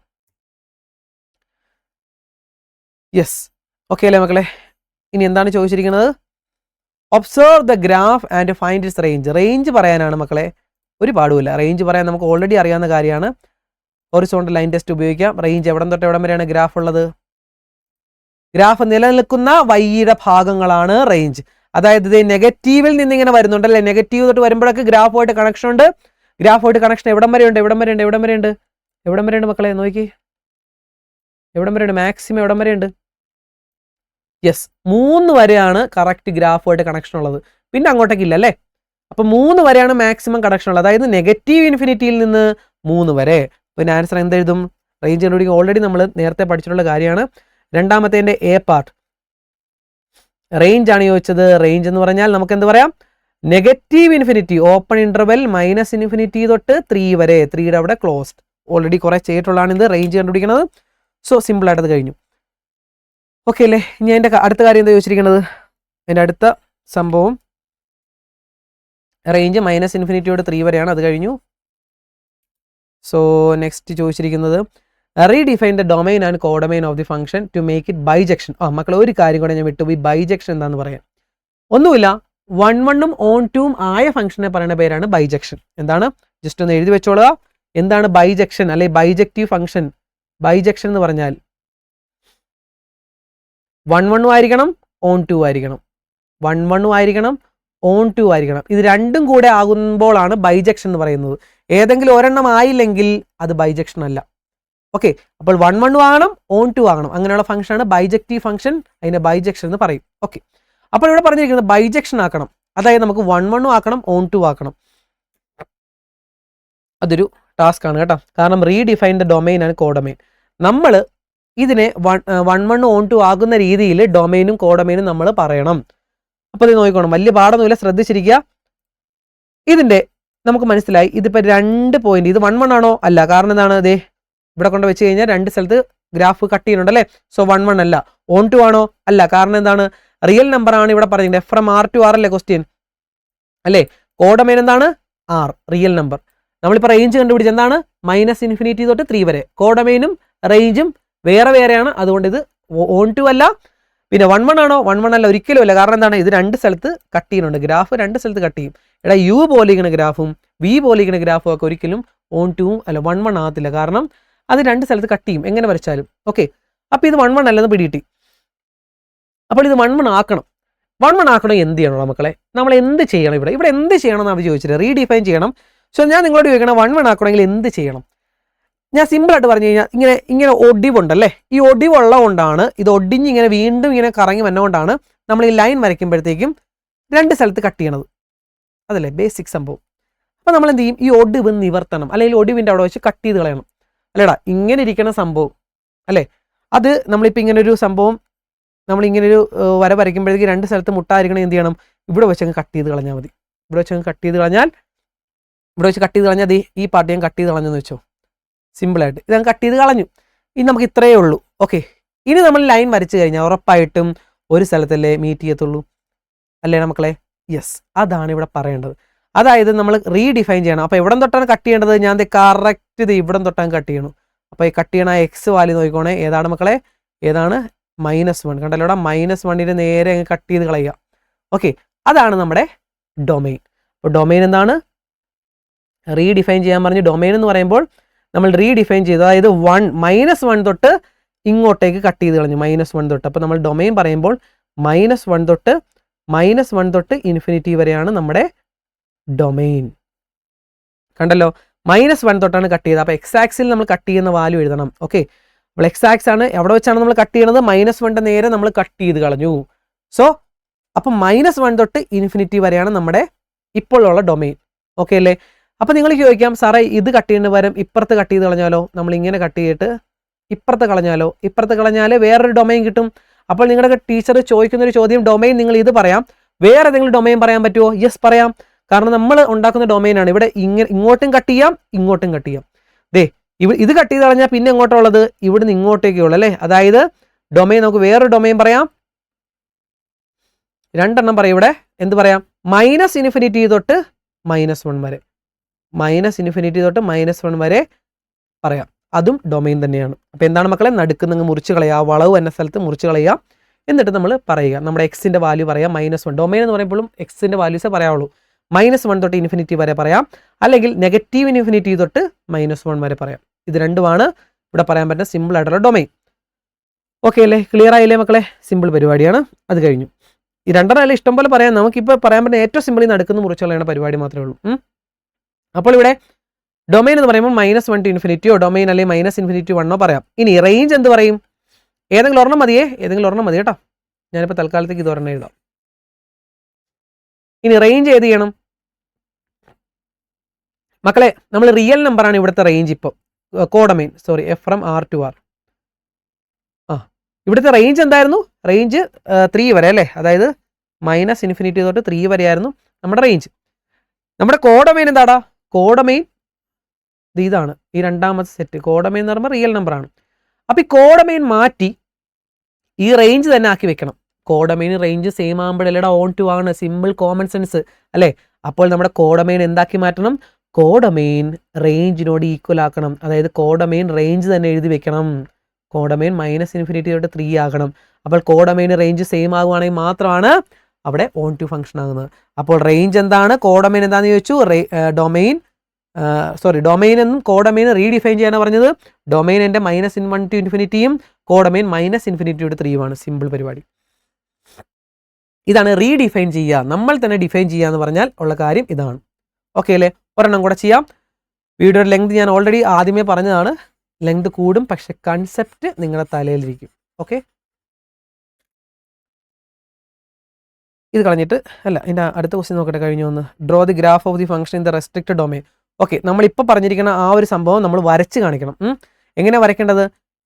യെസ്, ഓക്കെ അല്ലേ മക്കളെ? ഇനി എന്താണ് ചോദിച്ചിരിക്കുന്നത്? Observe the graph and find its range. Range പറയാനാണ് മക്കളെ, ഒരു പാടുമില്ല. റേഞ്ച് പറയാൻ നമുക്ക് ഓൾറെഡി അറിയാവുന്ന കാര്യമാണ്. ഹൊറിസോണ്ടൽ ലൈൻ ടെസ്റ്റ് ഉപയോഗിക്കാം. റേഞ്ച് എവിടം തൊട്ട് എവിടം വരെയാണ് ഗ്രാഫ് ഉള്ളത്? ഗ്രാഫ് നിലനിൽക്കുന്ന വൈയുടെ ഭാഗങ്ങളാണ് റേഞ്ച്. അതായത് ഇത് നെഗറ്റീവിൽ നിന്ന് ഇങ്ങനെ വരുന്നുണ്ടല്ലേ, നെഗറ്റീവ് തൊട്ട് വരുമ്പോഴൊക്കെ ഗ്രാഫുമായിട്ട് കണക്ഷൻ ഉണ്ട്. ഗ്രാഫുമായിട്ട് കണക്ഷൻ എവിടം വരെയുണ്ട് മക്കളെ? നോക്കി, എവിടം വരെയുണ്ട്? മാക്സിമം എവിടം വരെയുണ്ട്? യെസ്, 3 വരെയാണ് കറക്റ്റ് ഗ്രാഫുമായിട്ട് കണക്ഷൻ ഉള്ളത്. പിന്നെ അങ്ങോട്ടേക്ക് ഇല്ല അല്ലേ? അപ്പോൾ 3 വരെയാണ് മാക്സിമം കണക്ഷൻ ഉള്ളത്. അതായത് നെഗറ്റീവ് ഇൻഫിനിറ്റിയിൽ നിന്ന് 3 വരെ. പിന്നെ ആൻസർ എന്തെഴുതും? റേഞ്ച് കണ്ടുപിടിക്കുക ഓൾറെഡി നമ്മൾ നേരത്തെ പഠിച്ചിട്ടുള്ള കാര്യമാണ്. രണ്ടാമത്തേൻ്റെ എ പാർട്ട് റേഞ്ച് ആണ് ചോദിച്ചത്. റേഞ്ച് എന്ന് പറഞ്ഞാൽ നമുക്ക് എന്ത് പറയാം? Negative infinity, open interval -infinity തൊട്ട് 3 വരെ. 3യുടെ അവിടെ ക്ലോസ്ഡ്. ഓൾറെഡി കുറേ ചെയ്തിട്ടുള്ളതാണ് ഇത് റേഞ്ച് കണ്ടുപിടിക്കുന്നത്. സോ സിമ്പിളായിട്ടത് കഴിഞ്ഞു. ഓക്കെ അല്ലേ? ഇനി അതിൻ്റെ അടുത്ത കാര്യം എന്താ ചോദിച്ചിരിക്കുന്നത്? അതിൻ്റെ അടുത്ത സംഭവം റേഞ്ച് -ഇൻഫിനിറ്റി തൊട്ട് 3 വരെയാണ്. അത് കഴിഞ്ഞു. സോ നെക്സ്റ്റ് ചോദിച്ചിരിക്കുന്നത് redefine the domain and codomain of the function to make it bijection. മക്കളെ ഒരു കാര്യം കൂടെ ഞാൻ വിട്ടുപോയി. ബൈജക്ഷൻ എന്താണെന്ന് പറയാം. ഒന്നുമില്ല, 1 ഓൺ 2 ആയ ഫംഗ്ഷനെ പറയുന്ന പേരാണ് ബൈജക്ഷൻ. എന്താണ്? ജസ്റ്റ് ഒന്ന് എഴുതി വെച്ചോളുക. എന്താണ് ബൈജക്ഷൻ അല്ലെ ബൈജക്റ്റീവ് ഫംഗ്ഷൻ? ബൈജക്ഷൻ എന്ന് പറഞ്ഞാൽ 1 ആയിരിക്കണം, ഓൺ 2 ആയിരിക്കണം. 1 ആയിരിക്കണം, ഓൺ 2 ആയിരിക്കണം. ഇത് രണ്ടും കൂടെ ആകുമ്പോഴാണ് ബൈജക്ഷൻ എന്ന് പറയുന്നത്. ഏതെങ്കിലും ഒരെണ്ണം ആയില്ലെങ്കിൽ അത് ബൈജക്ഷൻ അല്ല. ഓക്കെ, അപ്പോൾ 1 ആകണം, ഓൺ 2 ആകണം. അങ്ങനെയുള്ള ഫംഗ്ഷനാണ് ബൈജക്റ്റീവ് ഫംഗ്ഷൻ. അതിനെ ബൈജക്ഷൻ എന്ന് പറയും. ഓക്കെ, അപ്പോൾ ഇവിടെ പറഞ്ഞിരിക്കുന്നത് ബൈജക്ഷൻ ആക്കണം. അതായത് നമുക്ക് 1 ആക്കണം, ഓൺ 2 ആക്കണം. അതൊരു ടാസ്ക് ആണ് കേട്ടോ. കാരണം redefine the domain and codomain. നമ്മൾ ഇതിനെ 1 ഓൺ 2 ആകുന്ന രീതിയിൽ ഡൊമൈനും കോഡൊമൈനും നമ്മൾ പറയണം. അപ്പോൾ ഇത് നോക്കിക്കോണം, വലിയ പാടൊന്നുമില്ല, ശ്രദ്ധിച്ചിരിക്കുക. ഇതിൻ്റെ നമുക്ക് മനസ്സിലായി. ഇതിപ്പോൾ 2 പോയിന്റ്. ഇത് 1 ആണോ? അല്ല. കാരണം എന്താണ്? ഇതേ ഇവിടെ കൊണ്ട് വെച്ച് കഴിഞ്ഞാൽ 2 സ്ഥലത്ത് ഗ്രാഫ് കട്ട് ചെയ്യുന്നുണ്ടല്ലേ. സോ 1 അല്ല. ഓൺ 2 ആണോ? അല്ല. കാരണം എന്താണ്? റിയൽ നമ്പർ ആണ് ഇവിടെ പറഞ്ഞിട്ടുണ്ട്. F from R to R അല്ലേ ക്വസ്റ്റ്യൻ അല്ലേ? കോഡൊമൈൻ എന്താണ്? R, real number. നമ്മളിപ്പോൾ റേഞ്ച് കണ്ടുപിടിച്ച് എന്താണ്? -ഇൻഫിനിറ്റി തൊട്ട് 3 വരെ. കോഡൊമൈനും റേഞ്ചും വേറെ വേറെയാണ്. അതുകൊണ്ട് ഇത് ഓൺ 2 അല്ല. പിന്നെ 1 ആണോ? 1 അല്ല, ഒരിക്കലും അല്ല. കാരണം എന്താണ്? ഇത് 2 സ്ഥലത്ത് കട്ട് ചെയ്യുന്നുണ്ട്. ഗ്രാഫ് 2 സ്ഥലത്ത് കട്ട് ചെയ്യും. എടാ, U പോലെ ഇരിക്കുന്ന ഗ്രാഫും V പോലെ ഇരിക്കുന്ന ഗ്രാഫും ഒക്കെ ഒരിക്കലും ഓൺ 2 അല്ല 1 ആകത്തില്ല. കാരണം അത് 2 സ്ഥലത്ത് കട്ട് ചെയ്യും എങ്ങനെ വരച്ചാലും. ഓക്കെ, അപ്പോൾ ഇത് 1 അല്ലെന്ന് പിടികിട്ടി. അപ്പോൾ ഇത് 1 ആക്കണം. 1 ആക്കണം എന്ത് ചെയ്യണം മക്കളെ? നമ്മൾ എന്ത് ചെയ്യണം? ഇവിടെ എന്ത് ചെയ്യണം എന്നാണ് അവർ ചോദിച്ചത്. റീഡിഫൈൻ ചെയ്യണം. സോ ഞാൻ നിങ്ങളോട് ചോദിക്കണം, 1 ആക്കണമെങ്കിൽ എന്ത് ചെയ്യണം? ഞാൻ സിമ്പിളായിട്ട് പറഞ്ഞു കഴിഞ്ഞാൽ ഇങ്ങനെ ഒടിവുണ്ടല്ലേ. ഈ ഒടിവുള്ളതുകൊണ്ടാണ് ഇത് ഒടിഞ്ഞ് ഇങ്ങനെ വീണ്ടും ഇങ്ങനെ കറങ്ങി വന്നുകൊണ്ടാണ് നമ്മൾ ഈ ലൈൻ വരയ്ക്കുമ്പോഴത്തേക്കും 2 സ്ഥലത്ത് കട്ട് ചെയ്യണത്. അതല്ലേ ബേസിക് സംഭവം. അപ്പോൾ നമ്മൾ എന്ത് ചെയ്യും? ഈ ഒടിവ് നിവർത്തണം, അല്ലെങ്കിൽ ഒടിവിൻ്റെ അവിടെ വെച്ച് കട്ട് ചെയ്ത് കളയണം. അല്ലേടാ, ഇങ്ങനെ ഇരിക്കുന്ന സംഭവം അല്ലേ, അത് നമ്മളിപ്പോൾ ഇങ്ങനെ ഒരു സംഭവം നമ്മളിങ്ങനെ ഒരു വര വരയ്ക്കുമ്പോഴേക്ക് രണ്ട് സ്ഥലത്ത് മുട്ടായിരിക്കണം എന്ത് ചെയ്യണം, ഇവിടെ വെച്ച് അങ്ങ് കട്ട് ചെയ്ത് കളഞ്ഞാൽ മതി. ഇവിടെ വെച്ച് അങ്ങ് കട്ട് ചെയ്ത് കളഞ്ഞാൽ ഈ പാർട്ട് ഞാൻ കട്ട് ചെയ്ത് കളഞ്ഞെന്ന് വെച്ചോ, സിമ്പിളായിട്ട് ഇതങ്ങ് കട്ട് ചെയ്ത് കളഞ്ഞു. ഇനി നമുക്ക് ഇത്രയേ ഉള്ളൂ. ഓക്കെ, ഇനി നമ്മൾ ലൈൻ വരച്ച് കഴിഞ്ഞാൽ ഉറപ്പായിട്ടും ഒരു സ്ഥലത്തല്ലേ മീറ്റ് ചെയ്യത്തുള്ളൂ, അല്ലേ മക്കളെ? യെസ്, അതാണ് ഇവിടെ പറയേണ്ടത്. അതായത് നമ്മൾ റീഡിഫൈൻ ചെയ്യണം. അപ്പോൾ എവിടെ തൊട്ടാണ് കട്ട് ചെയ്യേണ്ടത്? ഞാൻ കറക്റ്റ് ഇത് ഇവിടെ തൊട്ടാണ് കട്ട് ചെയ്യണം. അപ്പോൾ ഈ കട്ട് ചെയ്യണ എക്സ് വാല്യൂ നോക്കിക്കോണേ, ഏതാണ് മക്കളെ? ഏതാണ്? -1. കണ്ടല്ലോ ഇവിടെ -1 നേരെ അങ്ങ് കട്ട് ചെയ്ത് കളയുക. ഓക്കെ, അതാണ് നമ്മുടെ ഡൊമെയിൻ. അപ്പോൾ ഡൊമെയിൻ എന്താണ്? റീഡിഫൈൻ ചെയ്യാൻ പറഞ്ഞു. ഡൊമെയിൻ എന്ന് പറയുമ്പോൾ നമ്മൾ റീഡിഫൈൻ ചെയ്തു, അതായത് -1 തൊട്ട് ഇങ്ങോട്ടേക്ക് കട്ട് ചെയ്ത് കളഞ്ഞു, -1 തൊട്ട്. അപ്പോൾ നമ്മൾ ഡൊമെയിൻ പറയുമ്പോൾ -1 തൊട്ട് ഇൻഫിനിറ്റി വരെയാണ് നമ്മുടെ ഡൊമെയിൻ. കണ്ടല്ലോ, -1 തൊട്ടാണ് കട്ട് ചെയ്തത്. അപ്പോൾ എക്സ് ആക്സിൽ നമ്മൾ കട്ട് ചെയ്യുന്ന വാല്യൂ എഴുതണം. ഓക്കെ, അപ്പോൾ എക്സ് ആക്സ് ആണ്, എവിടെ വെച്ചാണ് നമ്മൾ കട്ട് ചെയ്യണത്? -1 നേരെ നമ്മൾ കട്ട് ചെയ്ത് കളഞ്ഞു. സോ അപ്പം -1 തൊട്ട് ഇൻഫിനിറ്റി വരെയാണ് നമ്മുടെ ഇപ്പോഴുള്ള ഡൊമെയിൻ. ഓക്കെ അല്ലേ? അപ്പോൾ നിങ്ങൾ ചോദിക്കാം, സാറേ ഇത് കട്ട് ചെയ്യുന്ന പകരം ഇപ്പുറത്ത് കട്ട് ചെയ്ത് കളഞ്ഞാലോ? നമ്മൾ ഇങ്ങനെ കട്ട് ചെയ്തിട്ട് ഇപ്പുറത്ത് കളഞ്ഞാൽ വേറൊരു ഡൊമെയിൻ കിട്ടും. അപ്പോൾ നിങ്ങളുടെ ടീച്ചർ ചോദിക്കുന്നൊരു ചോദ്യം, ഡൊമെയിൻ നിങ്ങൾ ഇത് പറയാം, വേറെ ഏതെങ്കിലും ഡൊമെയിൻ പറയാൻ പറ്റുമോ? യെസ്, പറയാം. കാരണം നമ്മൾ ഉണ്ടാക്കുന്ന ഡൊമെയിനാണ്. ഇവിടെ ഇങ്ങോട്ടും കട്ട് ചെയ്യാം, ഇങ്ങോട്ടും കട്ട് ചെയ്യാം. ഇത് കട്ട് ചെയ്ത് കളഞ്ഞാൽ പിന്നെ എങ്ങോട്ടുള്ളത്? ഇവിടുന്ന് ഇങ്ങോട്ടേക്കുള്ളൂ അല്ലേ? അതായത് ഡൊമെയിൻ നമുക്ക് വേറൊരു ഡൊമെയിൻ പറയാം, രണ്ടെണ്ണം പറയാം. ഇവിടെ എന്ത് പറയാം? -∞ തൊട്ട് -1 വരെ, -∞ തൊട്ട് -1 വരെ പറയാം. അതും ഡൊമെയിൻ തന്നെയാണ്. അപ്പോൾ എന്താണ് മക്കളെ? നടുക്ക് മുറിച്ച് കളയുക, വളവ് എന്ന സ്ഥലത്ത് മുറിച്ച് കളയുക. എന്നിട്ട് നമ്മൾ പറയുക, നമ്മുടെ എക്സിൻ്റെ വാല്യൂ പറയാം -1. ഡൊമെയിൻ എന്ന് പറയുമ്പോഴും എക്സിൻ്റെ വാല്യൂസേ പറയാവുള്ളൂ. -1 തൊട്ട് ഇൻഫിനിറ്റി വരെ പറയാം, അല്ലെങ്കിൽ -∞ തൊട്ട് -1 വരെ പറയാം. ഇത് രണ്ടുമാണ് ഇവിടെ പറയാൻ പറ്റുന്ന സിമ്പിൾ ആയിട്ടുള്ള ഡൊമെയിൻ. ഓക്കെ അല്ലേ? ക്ലിയർ ആയില്ലേ മക്കളെ? സിമ്പിൾ പരിപാടിയാണ്. അത് കഴിഞ്ഞു. ഈ രണ്ടെണ്ണം ഇഷ്ടം പോലെ പറയാം. നമുക്കിപ്പോൾ പറയാൻ പറ്റുന്ന ഏറ്റവും സിമ്പിൾ നടക്കുന്ന മുറിച്ചുള്ള പരിപാടി മാത്രമേ ഉള്ളൂ. അപ്പോൾ ഇവിടെ ഡൊമെയിൻ എന്ന് പറയുമ്പോൾ -1 to ഇൻഫിനിറ്റിയോ ഡൊമെയിൻ അല്ലെങ്കിൽ -∞ പറയാം. ഇനി റേഞ്ച് എന്ത് പറയും? ഏതെങ്കിലും ഒരെണ്ണം മതി കേട്ടോ. ഞാനിപ്പോൾ തൽക്കാലത്തേക്ക് ഇത് ഒരെണ്ണം എഴുതാം. ഇനി റേഞ്ച് ഏത് ചെയ്യണം മക്കളെ? നമ്മൾ റിയൽ നമ്പറാണ് ഇവിടുത്തെ റേഞ്ച്. ഇപ്പോൾ codomain F from R to R. ഇവിടുത്തെ റേഞ്ച് എന്തായിരുന്നു? റേഞ്ച് 3 വരെ അല്ലേ? അതായത് -∞ തൊട്ട് 3 വരെയായിരുന്നു നമ്മുടെ റേഞ്ച്. നമ്മുടെ കോഡൊമെയിൻ എന്താടാ? കോഡൊമെയിൻ ഇതാണ്, ഈ രണ്ടാമത്തെ സെറ്റ്. കോഡൊമെയിൻ എന്ന് പറയുമ്പോൾ റിയൽ നമ്പറാണ്. അപ്പോൾ ഈ കോഡൊമെയിൻ മാറ്റി ഈ റേഞ്ച് തന്നെ ആക്കി വെക്കണം. കോഡൊമെയിൻ റേഞ്ച് സെയിം ആകുമ്പോഴല്ലേടാ ഓൺ ടു ആണ്, സിമ്പിൾ കോമൺ സെൻസ് അല്ലേ? അപ്പോൾ നമ്മുടെ കോഡൊമെയിൻ എന്താക്കി മാറ്റണം? കോഡൊമെയിൻ റേഞ്ചിനോട് ഈക്വൽ ആക്കണം. അതായത് കോഡൊമെയിൻ റേഞ്ച് തന്നെ എഴുതി വെക്കണം. കോഡൊമെയിൻ -∞ തൊട്ട് 3 ആകണം. അപ്പോൾ കോഡൊമെയിൻ റേഞ്ച് സെയിം ആകുവാണെങ്കിൽ മാത്രമാണ് അവിടെ ഓൺ ടു ഫംഗ്ഷൻ ആകുന്നത്. അപ്പോൾ റേഞ്ച് എന്താണ്, കോഡൊമെയിൻ എന്താണെന്ന് ചോദിച്ചു. ഡൊമെയിൻ എന്നും കോഡൊമെയിൻ റീഡിഫൈൻ ചെയ്യാനാണ് പറഞ്ഞത്. ഡൊമെയിൻ എൻ്റെ -1 to ഇൻഫിനിറ്റിയും കോഡൊമെയിൻ -∞ തൊട്ട് 3 സിമ്പിൾ പരിപാടി. ഇതാണ് റീഡിഫൈൻ ചെയ്യുക. നമ്മൾ തന്നെ ഡിഫൈൻ ചെയ്യുക എന്ന് പറഞ്ഞാൽ ഉള്ള കാര്യം ഇതാണ്. ഓക്കെ അല്ലേ? ഒരെണ്ണം കൂടെ ചെയ്യാം. വീഡിയോയുടെ ലെങ്ത് ഞാൻ ഓൾറെഡി ആദ്യമേ പറഞ്ഞതാണ്. ലെങ്ത് കൂടും, പക്ഷെ കൺസെപ്റ്റ് നിങ്ങളുടെ തലയിലിരിക്കും. ഓക്കെ, ഇത് കളഞ്ഞിട്ട് ഇതിൻ്റെ അടുത്ത ക്വസ്റ്റ്യൻ നോക്കട്ടെ. കഴിഞ്ഞു ഒന്ന്. Draw the graph of the function in the restricted domain. Okay, നമ്മളിപ്പോൾ പറഞ്ഞിരിക്കുന്ന ആ ഒരു സംഭവം നമ്മൾ വരച്ച് കാണിക്കണം. എങ്ങനെ വരയ്ക്കേണ്ടത്?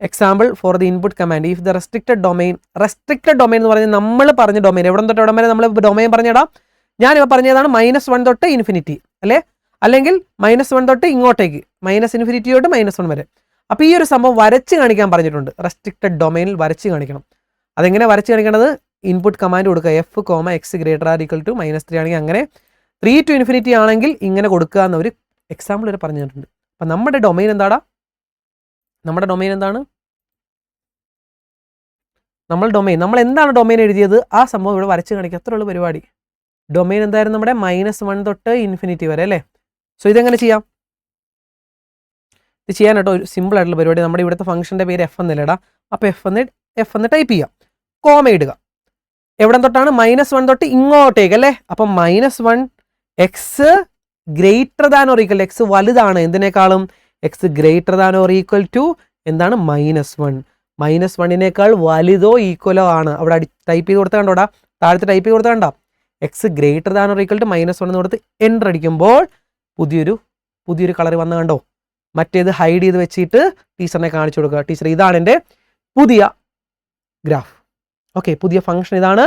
Example for the input command if the restricted domain എന്ന് പറഞ്ഞാൽ നമ്മൾ പറഞ്ഞ ഡൊമെയിൻ എവിടെ തൊട്ട് എവിടെ വരെ നമ്മൾ ഡൊമെയിൻ പറഞ്ഞിടാം. ഞാനിപ്പോൾ പറഞ്ഞതാണ് -1 തൊട്ട് ഇൻഫിനിറ്റി അല്ലേ? അല്ലെങ്കിൽ -1 തൊട്ട് ഇങ്ങോട്ടേക്ക് -∞ തൊട്ട് -1 വരെ. അപ്പോൾ ഈ ഒരു സംഭവം വരച്ച് കാണിക്കാൻ പറഞ്ഞിട്ടുണ്ട്. റെസ്ട്രിക്റ്റഡ് ഡൊമെയിനിൽ വരച്ച് കാണിക്കണം. അതെങ്ങനെ വരച്ച് കാണിക്കേണ്ടത്? ഇൻപുട്ട് കമാൻഡ് കൊടുക്കുക. F, x > -3 ആണെങ്കിൽ അങ്ങനെ, 3 to ഇൻഫിനിറ്റി ആണെങ്കിൽ ഇങ്ങനെ കൊടുക്കുക എന്നൊരു എക്സാമ്പിൾ വരെ പറഞ്ഞു തന്നിട്ടുണ്ട്. അപ്പം നമ്മുടെ ഡൊമെയിൻ എന്താടാ? നമ്മുടെ ഡൊമെയിൻ എന്താണ്? നമ്മൾ എന്താണ് ഡൊമെയിൻ എഴുതിയത്? ആ സംഭവം ഇവിടെ വരച്ച് കാണിക്കുക. അത്രയുള്ള പരിപാടി. ഡൊമെയിൻ എന്തായിരുന്നു? നമ്മുടെ -1 തൊട്ട് ഇൻഫിനിറ്റി വരെ അല്ലേ? സോ ഇതെങ്ങനെ ചെയ്യാം? ഇത് ചെയ്യാൻ കേട്ടോ ഒരു സിമ്പിൾ ആയിട്ടുള്ള പരിപാടി. നമ്മുടെ ഇവിടുത്തെ ഫംഗ്ഷൻ്റെ പേര് F എന്നല്ലേടാ. അപ്പോൾ F എന്ന് ടൈപ്പ് ചെയ്യാം, കോമ ഇടുക. എവിടെ തൊട്ടാണ്? -1 തൊട്ട് ഇങ്ങോട്ടേക്ക് അല്ലേ? അപ്പം -1 x > x വലുതാണ് എന്തിനേക്കാളും? x > എന്താണ്? -1. -1 വലുതോ ഈക്വലോ ആണ്. അവിടെ ടൈപ്പ് ചെയ്ത് കൊടുത്ത കണ്ടോടാ, താഴത്ത് ടൈപ്പ് ചെയ്ത് കൊടുത്ത കണ്ടോ? x > -1 എന്ന് കൊടുത്ത് എൻ്റർ അടിക്കുമ്പോൾ പുതിയൊരു കളർ വന്ന് കണ്ടോ? മറ്റേത് ഹൈഡ് ചെയ്ത് വെച്ചിട്ട് ടീച്ചറിനെ കാണിച്ചു കൊടുക്കുക. ടീച്ചർ ഇതാണ് എൻ്റെ പുതിയ ഗ്രാഫ്. ഓക്കെ, പുതിയ ഫംഗ്ഷൻ ഇതാണ്.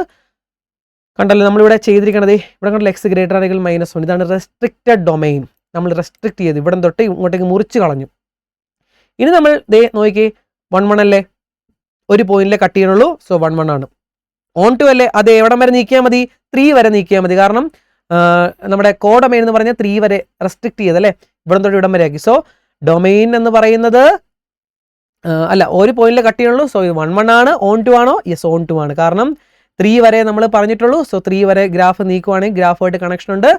കണ്ടല്ലോ നമ്മളിവിടെ ചെയ്തിരിക്കണത്, ഇവിടെ കണ്ടല്ലോ എക്സ് ഗ്രേറ്റർ ആണെങ്കിൽ -1. ഇതാണ് റെസ്ട്രിക്റ്റഡ് ഡൊമൈൻ. നമ്മൾ റെസ്ട്രിക്ട് ചെയ്ത് ഇവിടെ തൊട്ട് ഇങ്ങോട്ടേക്ക് മുറിച്ച് കളഞ്ഞു. ഇനി നമ്മൾ നോക്കി 1 1 അല്ലേ, ഒരു പോയിന്റിലെ കട്ട് ചെയ്യണുള്ളൂ. സോ 1 1 ആണ്. ഓൺ ടു അല്ലേ, അത് എവിടം വരെ നീക്കിയാൽ മതി? 3 വരെ നീക്കിയാൽ മതി. കാരണം നമ്മുടെ കോഡൊമൈൻ എന്ന് പറഞ്ഞാൽ 3 വരെ റെസ്ട്രിക്ട് ചെയ്തല്ലേ, ഇവിടെ തൊട്ട് ഇവിടം വരെ ആക്കി. സോ ഡൊമൈൻ എന്ന് പറയുന്നത് അല്ല, ഒരു പോയിന്റിലെ കട്ട് ചെയ്യണുള്ളൂ. സോ ഇത് 1 1 ആണ്. ഓൺ ടു ആണോ? യെസ്, ഓൺ ടു ആണ്. കാരണം 3 വരെ നമ്മൾ പറഞ്ഞിട്ടുള്ളൂ. സോ 3 വരെ ഗ്രാഫ് നീക്കുവാണെങ്കിൽ ഗ്രാഫുമായിട്ട് കണക്ഷൻ ഉണ്ട്.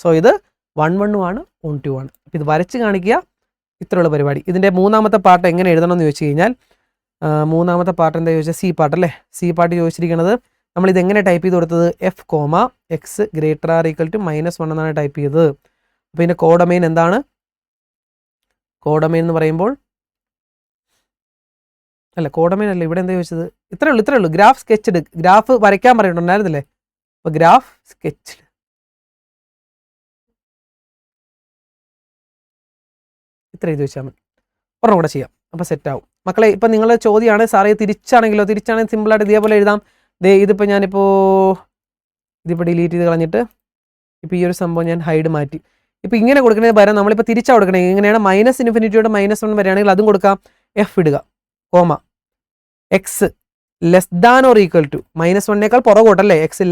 സോ ഇത് 1 1 ആണ്, ഓൺ ടു ആണ്. ഇത് വരച്ച് കാണിക്കുക, ഇത്രയുള്ള പരിപാടി. ഇതിൻ്റെ മൂന്നാമത്തെ പാർട്ട് എങ്ങനെ എഴുതണം എന്ന് ചോദിച്ചു കഴിഞ്ഞാൽ, മൂന്നാമത്തെ പാർട്ട് എന്താ ചോദിച്ചാൽ സി പാർട്ട് അല്ലേ. സി പാർട്ട് ചോദിച്ചിരിക്കുന്നത് നമ്മളിത് എങ്ങനെ ടൈപ്പ് ചെയ്ത് കൊടുത്തത്? F comma X greater or equal to -1 എന്നാണ് ടൈപ്പ് ചെയ്തത്. അപ്പോൾ ഇതിൻ്റെ കോഡൊമൈൻ എന്താണ്? കോഡൊമൈൻ എന്ന് പറയുമ്പോൾ അല്ല, കോഡൊമൈൻ അല്ല, ഇവിടെ എന്താ ചോദിച്ചത്? ഇത്രേ ഉള്ളൂ. ഗ്രാഫ് സ്കെച്ച്ഡ്, ഗ്രാഫ് വരയ്ക്കാൻ പറഞ്ഞിട്ടുണ്ടായിരുന്നില്ലേ? അപ്പോൾ ഗ്രാഫ് സ്കെച്ച്ഡ് ഇത്ര എഴുതി വെച്ചാൽ മതി. ഒരെണ്ണം കൂടെ ചെയ്യാം, അപ്പോൾ സെറ്റ് ആവും. മക്കളെ ഇപ്പം നിങ്ങളുടെ ചോദ്യമാണ്, സാറേ തിരിച്ചാണെങ്കിലോ? തിരിച്ചാണെങ്കിൽ സിമ്പിളായിട്ട് ഇതേപോലെ എഴുതാം. ഇതിപ്പോൾ ഇതിപ്പോൾ ഡിലീറ്റ് ചെയ്ത് കളഞ്ഞിട്ട് ഇപ്പോൾ ഈ ഒരു സംഭവം ഞാൻ ഹൈഡ് മാറ്റി. ഇപ്പോൾ ഇങ്ങനെ കൊടുക്കുന്നതിന് പകരം നമ്മളിപ്പോൾ തിരിച്ചാണ് കൊടുക്കണേ. എങ്ങനെയാണ്? -∞ -1 വരികയാണെങ്കിൽ അതും കൊടുക്കാം. എഫ് ഇടുക, comma x less than or equal to -1 പുറകോട്ടല്ലേ, x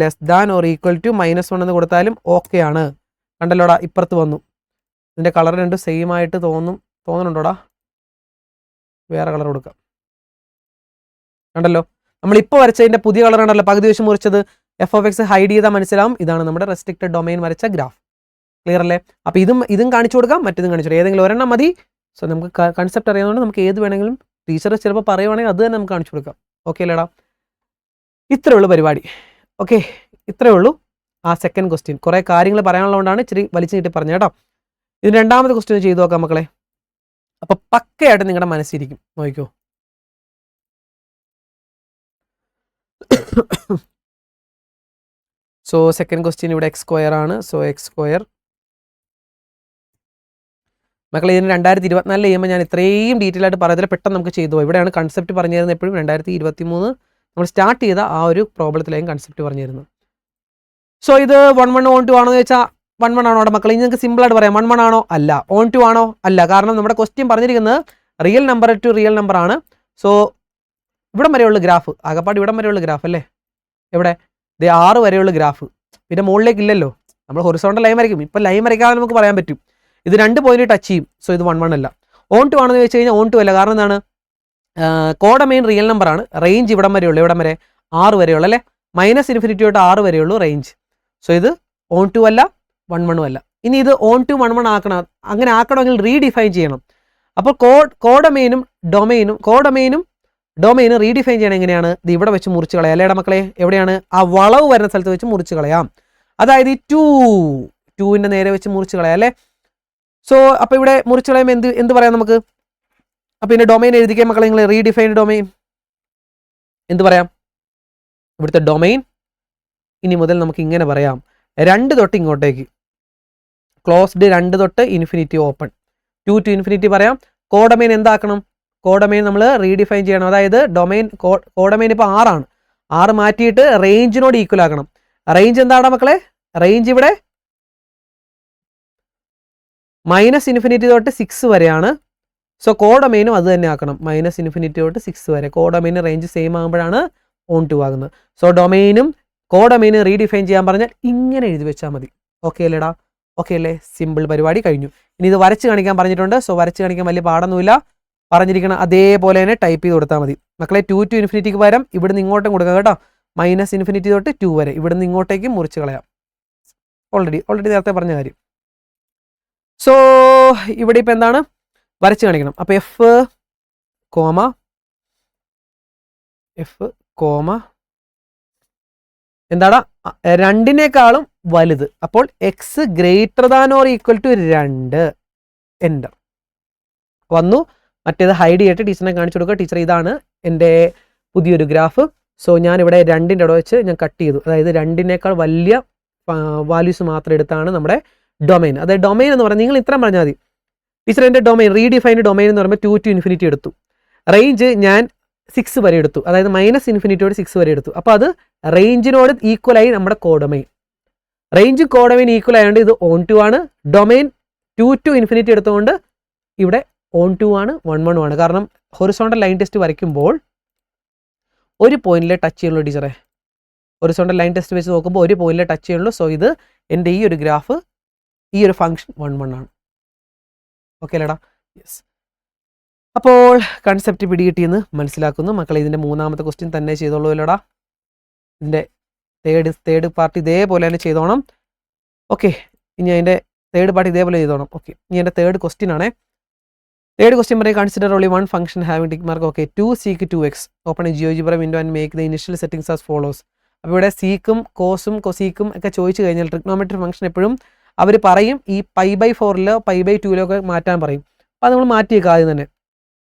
less than or equal to -1 എന്ന് കൊടുത്താലും ഓക്കെ ആണ്. കണ്ടല്ലോടാ, ഇപ്പുറത്ത് വന്നു. ഇതിൻ്റെ കളർ രണ്ടും സെയിം ആയിട്ട് തോന്നുന്നുണ്ടോടാ? വേറെ കളർ കൊടുക്കാം. കണ്ടല്ലോ, നമ്മളിപ്പോൾ വരച്ചതിൻ്റെ പുതിയ കളർ ഉണ്ടല്ലോ, പകുതി വശം മുറിച്ചത്. എഫ് ഓഫ് എക്സ് ഹൈഡ് ചെയ്താൽ മനസ്സിലാവും. ഇതാണ് നമ്മുടെ റെസ്ട്രിക്റ്റഡ് ഡൊമൈൻ വരച്ച ഗ്രാഫ്. ക്ലിയർ അല്ലേ? അപ്പോൾ ഇതും കാണിച്ചു കൊടുക്കാം, മറ്റേതും കാണിച്ചു കൊടുക്കാം. ഏതെങ്കിലും ഒരെണ്ണം മതി. സോ നമുക്ക് കൺസെപ്റ്റ് അറിയാവുന്നതുകൊണ്ട് നമുക്ക് ഏത് വേണമെങ്കിലും ടീച്ചർ ചിലപ്പോൾ പറയുവാണെങ്കിൽ അത് തന്നെ നമുക്ക് കാണിച്ചു കൊടുക്കാം. ഓക്കെ അല്ലേടാ? ഇത്രയേ ഉള്ളൂ പരിപാടി. ഓക്കെ, ഇത്രയേ ഉള്ളൂ ആ സെക്കൻഡ് ക്വസ്റ്റ്യൻ. കുറേ കാര്യങ്ങൾ പറയാനുള്ളതുകൊണ്ടാണ് ഇച്ചിരി വലിച്ചു നീട്ടി പറഞ്ഞത് കേട്ടോ. ഇതിന് രണ്ടാമത്തെ ക്വസ്റ്റ്യൻ ചെയ്തു നോക്കാം മക്കളെ. അപ്പോൾ പക്കയായിട്ട് നിങ്ങളുടെ മനസ്സിരിക്കും, നോക്കിക്കോ. സോ സെക്കൻഡ് ക്വസ്റ്റ്യൻ ഇവിടെ x² ആണ്. So x². മക്കളെ ഇതിന് 2024 ചെയ്യുമ്പോൾ ഞാൻ ഇത്രയും ഡീറ്റെയിൽ ആയിട്ട് പറയത്തില്ല, പെട്ടെന്ന് നമുക്ക് ചെയ്തു പോകാം. ഇവിടെയാണ് കൺസെപ്റ്റ് പറഞ്ഞു തരുന്നത്. എപ്പോഴും 2023 നമ്മൾ സ്റ്റാർട്ട് ചെയ്ത ആ ഒരു പ്രോബ്ലത്തിലായും കൺസെപ്റ്റ് പറഞ്ഞു തരുന്നത്. സോ ഇത് 1 1 ഓൺ ടു ആണോ എന്ന് ചോദിച്ചാൽ 1 1 ആണോ അവിടെ മക്കളെ? ഇനി നിങ്ങൾക്ക് സിമ്പിളായിട്ട് പറയാം. 1 1 ആണോ? അല്ല. ഓൺ ടു ആണോ? അല്ല. കാരണം നമ്മുടെ ക്വസ്റ്റ്യൻ പറഞ്ഞിരിക്കുന്നത് real number two real number ആണ്. സോ ഇവിടം വരെയുള്ള ഗ്രാഫ്, ആകപ്പാട് ഇവിടം വരെയുള്ള ഗ്രാഫ് അല്ലേ, എവിടെ? 6 വരെയുള്ള ഗ്രാഫ്. പിന്നെ മുകളിലേക്ക് ഇല്ലല്ലോ, നമ്മൾ ഹൊറിസോണ്ടൽ ലൈൻ വരയ്ക്കും. ഇപ്പം ലൈൻ വരയ്ക്കാതെ നമുക്ക് പറയാൻ പറ്റും. ഇത് 2 പോയിന്റ് ടച്ച് ചെയ്യും. സോ ഇത് 1 1 അല്ല. ഓൺ ടു ആണെന്ന് വെച്ച് കഴിഞ്ഞാൽ ഓൺ ടു അല്ല. കാരണം എന്താണ്? കോഡൊമൈൻ റിയൽ നമ്പർ ആണ്. റേഞ്ച് ഇവിടം വരെയുള്ളൂ. ഇവിടം വരെ 6 വരെയുള്ള അല്ലേ, -∞ തൊട്ട് 6 വരെയുള്ളൂ റേഞ്ച്. സോ ഇത് ഓൺ ടു അല്ല, 1 1 അല്ല. ഇനി ഇത് ഓൺ ടു 1 1 ആക്കണം. അങ്ങനെ ആക്കണമെങ്കിൽ റീഡിഫൈൻ ചെയ്യണം. അപ്പോൾ കോഡൊമൈനും ഡൊമൈനും റീഡിഫൈൻ ചെയ്യണം. എങ്ങനെയാണ്? ഇത് ഇവിടെ വെച്ച് മുറിച്ച് കളയാം അല്ലേടാ മക്കളെ? എവിടെയാണ്? ആ വളവ് വരുന്ന സ്ഥലത്ത് വെച്ച് മുറിച്ച് കളയാം. അതായത് ഈ 2ന്റെ നേരെ വെച്ച് മുറിച്ച് കളയാം അല്ലേ. സോ അപ്പോൾ ഇവിടെ മുറിച്ച് കളയുമ്പോൾ എന്ത് പറയാം നമുക്ക്? അപ്പോൾ ഇതിൻ്റെ ഡൊമൈൻ എഴുതിക്കാൻ മക്കളെ, നിങ്ങൾ റീഡിഫൈൻഡ് ഡൊമൈൻ എന്ത് പറയാം? ഇവിടുത്തെ ഡൊമൈൻ ഇനി മുതൽ നമുക്ക് ഇങ്ങനെ പറയാം. 2 തൊട്ട് ഇങ്ങോട്ടേക്ക് ക്ലോസ്ഡ്, 2 തൊട്ട് ഇൻഫിനിറ്റി ഓപ്പൺ, 2 to ഇൻഫിനിറ്റി പറയാം. കോഡൊമൈൻ എന്താക്കണം? കോഡൊമൈൻ നമ്മൾ റീഡിഫൈൻ ചെയ്യണം. അതായത് കോഡൊമൈൻ ഇപ്പോൾ 6 ആണ്. 6 മാറ്റിയിട്ട് റേഞ്ചിനോട് ഈക്വൽ ആക്കണം. റേഞ്ച് എന്താണ് മക്കളെ? റേഞ്ച് ഇവിടെ -∞ തൊട്ട് 6 വരെയാണ്. സോ കോഡൊമൈനും അത് തന്നെ ആക്കണം, -∞ തൊട്ട് 6 വരെ. കോഡൊമൈൻ റേഞ്ച് സെയിം ആകുമ്പോഴാണ് ഓൺ ടു ആകുന്നത്. സോ കോഡൊമൈനും റീഡിഫൈൻ ചെയ്യാൻ പറഞ്ഞാൽ ഇങ്ങനെ എഴുതി വെച്ചാൽ മതി. ഓക്കെ അല്ലേടാ? ഓക്കെ അല്ലേ? സിമ്പിൾ പരിപാടി കഴിഞ്ഞു. ഇനി ഇത് വരച്ച് കാണിക്കാൻ പറഞ്ഞിട്ടുണ്ട്. സോ വരച്ച് കാണിക്കാൻ വലിയ പാടൊന്നുമില്ല. പറഞ്ഞിരിക്കണം അതേപോലെ തന്നെ ടൈപ്പ് ചെയ്ത് കൊടുത്താൽ മതി മക്കളെ. 2 to ഇൻഫിനിറ്റിക്ക് പകരം ഇവിടുന്ന് ഇങ്ങോട്ടും കൊടുക്കാം കേട്ടോ. -∞ തൊട്ട് 2 വരെ ഇവിടുന്ന് ഇങ്ങോട്ടേക്ക് മുറിച്ച് കളയാം. ഓൾറെഡി നേരത്തെ പറഞ്ഞ കാര്യം. സോ ഇവിടെ ഇപ്പം എന്താണ്? വരച്ച് കാണിക്കണം. അപ്പോൾ എഫ് കോമ എന്താടാ? 2നേക്കാളും വലുത്. അപ്പോൾ X greater than or equal to 2. Enter വന്നു. മറ്റേത് ഹൈഡ് ചെയ്തിട്ട് ടീച്ചറിനെ കാണിച്ചു കൊടുക്കുക. ടീച്ചർ ഇതാണ് എൻ്റെ പുതിയൊരു ഗ്രാഫ്. സോ ഞാനിവിടെ 2ൻ്റെ അവിടെ വെച്ച് ഞാൻ കട്ട് ചെയ്തു. അതായത് 2നേക്കാൾ വലിയ വാല്യൂസ് മാത്രം എടുത്താണ് നമ്മുടെ ഡൊമൈൻ. അതായത് ഡൊമൈൻ എന്ന് പറഞ്ഞാൽ നിങ്ങൾ ഇത്രയും പറഞ്ഞാൽ മതി. ടീച്ചർ എൻ്റെ ഡൊമൈൻ റീഡിഫൈൻഡ് ഡൊമൈൻ എന്ന് പറയുമ്പോൾ 2 to ഇൻഫിനിറ്റി എടുത്തു. റേഞ്ച് ഞാൻ 6 വരെ എടുത്തു, അതായത് -∞ 6 വരെ എടുത്തു. അപ്പോൾ അത് റേഞ്ചിനോട് ഈക്വലായി നമ്മുടെ കോഡൊമൈൻ. റേഞ്ച് കോഡൊമൈൻ ഈക്വൽ ആയതുകൊണ്ട് ഇത് ഓൺ ടു ആണ്. ഡൊമൈൻ 2 to ∞ എടുത്തുകൊണ്ട് ഇവിടെ ഓൺ ടു ആണ്, 1 1 ആണ്. കാരണം ഹൊറിസോണ്ടൽ ലൈൻ ടെസ്റ്റ് വരയ്ക്കുമ്പോൾ ഒരു പോയിന്റിലെ ടച്ച് ചെയ്യുള്ളൂ ടീച്ചറെ. ഹൊറിസോണ്ടൽ ലൈൻ ടെസ്റ്റ് വെച്ച് നോക്കുമ്പോൾ ഒരു പോയിന്റിലെ ടച്ച് ചെയ്യുള്ളൂ. സോ ഇത് എൻ്റെ ഈ ഒരു ഗ്രാഫ്, ഈ ഒരു ഫംഗ്ഷൻ 1 1 ആണ്. ഓക്കെ അല്ലേടാ? യെസ്. അപ്പോൾ കൺസെപ്റ്റ് പിടികിട്ടിയെന്ന് മനസ്സിലാക്കുന്നു മക്കളെ. ഇതിൻ്റെ മൂന്നാമത്തെ ക്വസ്റ്റ്യൻ തന്നെ ചെയ്തോളൂ അല്ലോടാ. ഇതിൻ്റെ തേർഡ് പാർട്ട് ഇതേപോലെ തന്നെ ചെയ്തോണം. ഓക്കെ, ഇനി അതിൻ്റെ തേർഡ് പാർട്ട് ഇതേപോലെ ചെയ്തോണം. ഓക്കെ, ഇനി എൻ്റെ തേർഡ് ക്വസ്റ്റ്യൻ ആണേ. തേർഡ് ക്വസ്റ്റ്യൻ പറയും consider only one function having tick mark. Okay, 2 sec 2x open A GeoGebra window and make the initial settings as follows. അപ്പോൾ ഇവിടെ സീക്കും കോസും കൊസീക്കും ഒക്കെ ചോദിച്ചു കഴിഞ്ഞാൽ ട്രിഗ്നോമെട്രി ഫംഗ്ഷൻ എപ്പോഴും അവർ പറയും ഈ π/4 π/2 ഒക്കെ മാറ്റാൻ പറയും. അപ്പോൾ അത് നമ്മൾ മാറ്റിയേക്കാം. ആദ്യം തന്നെ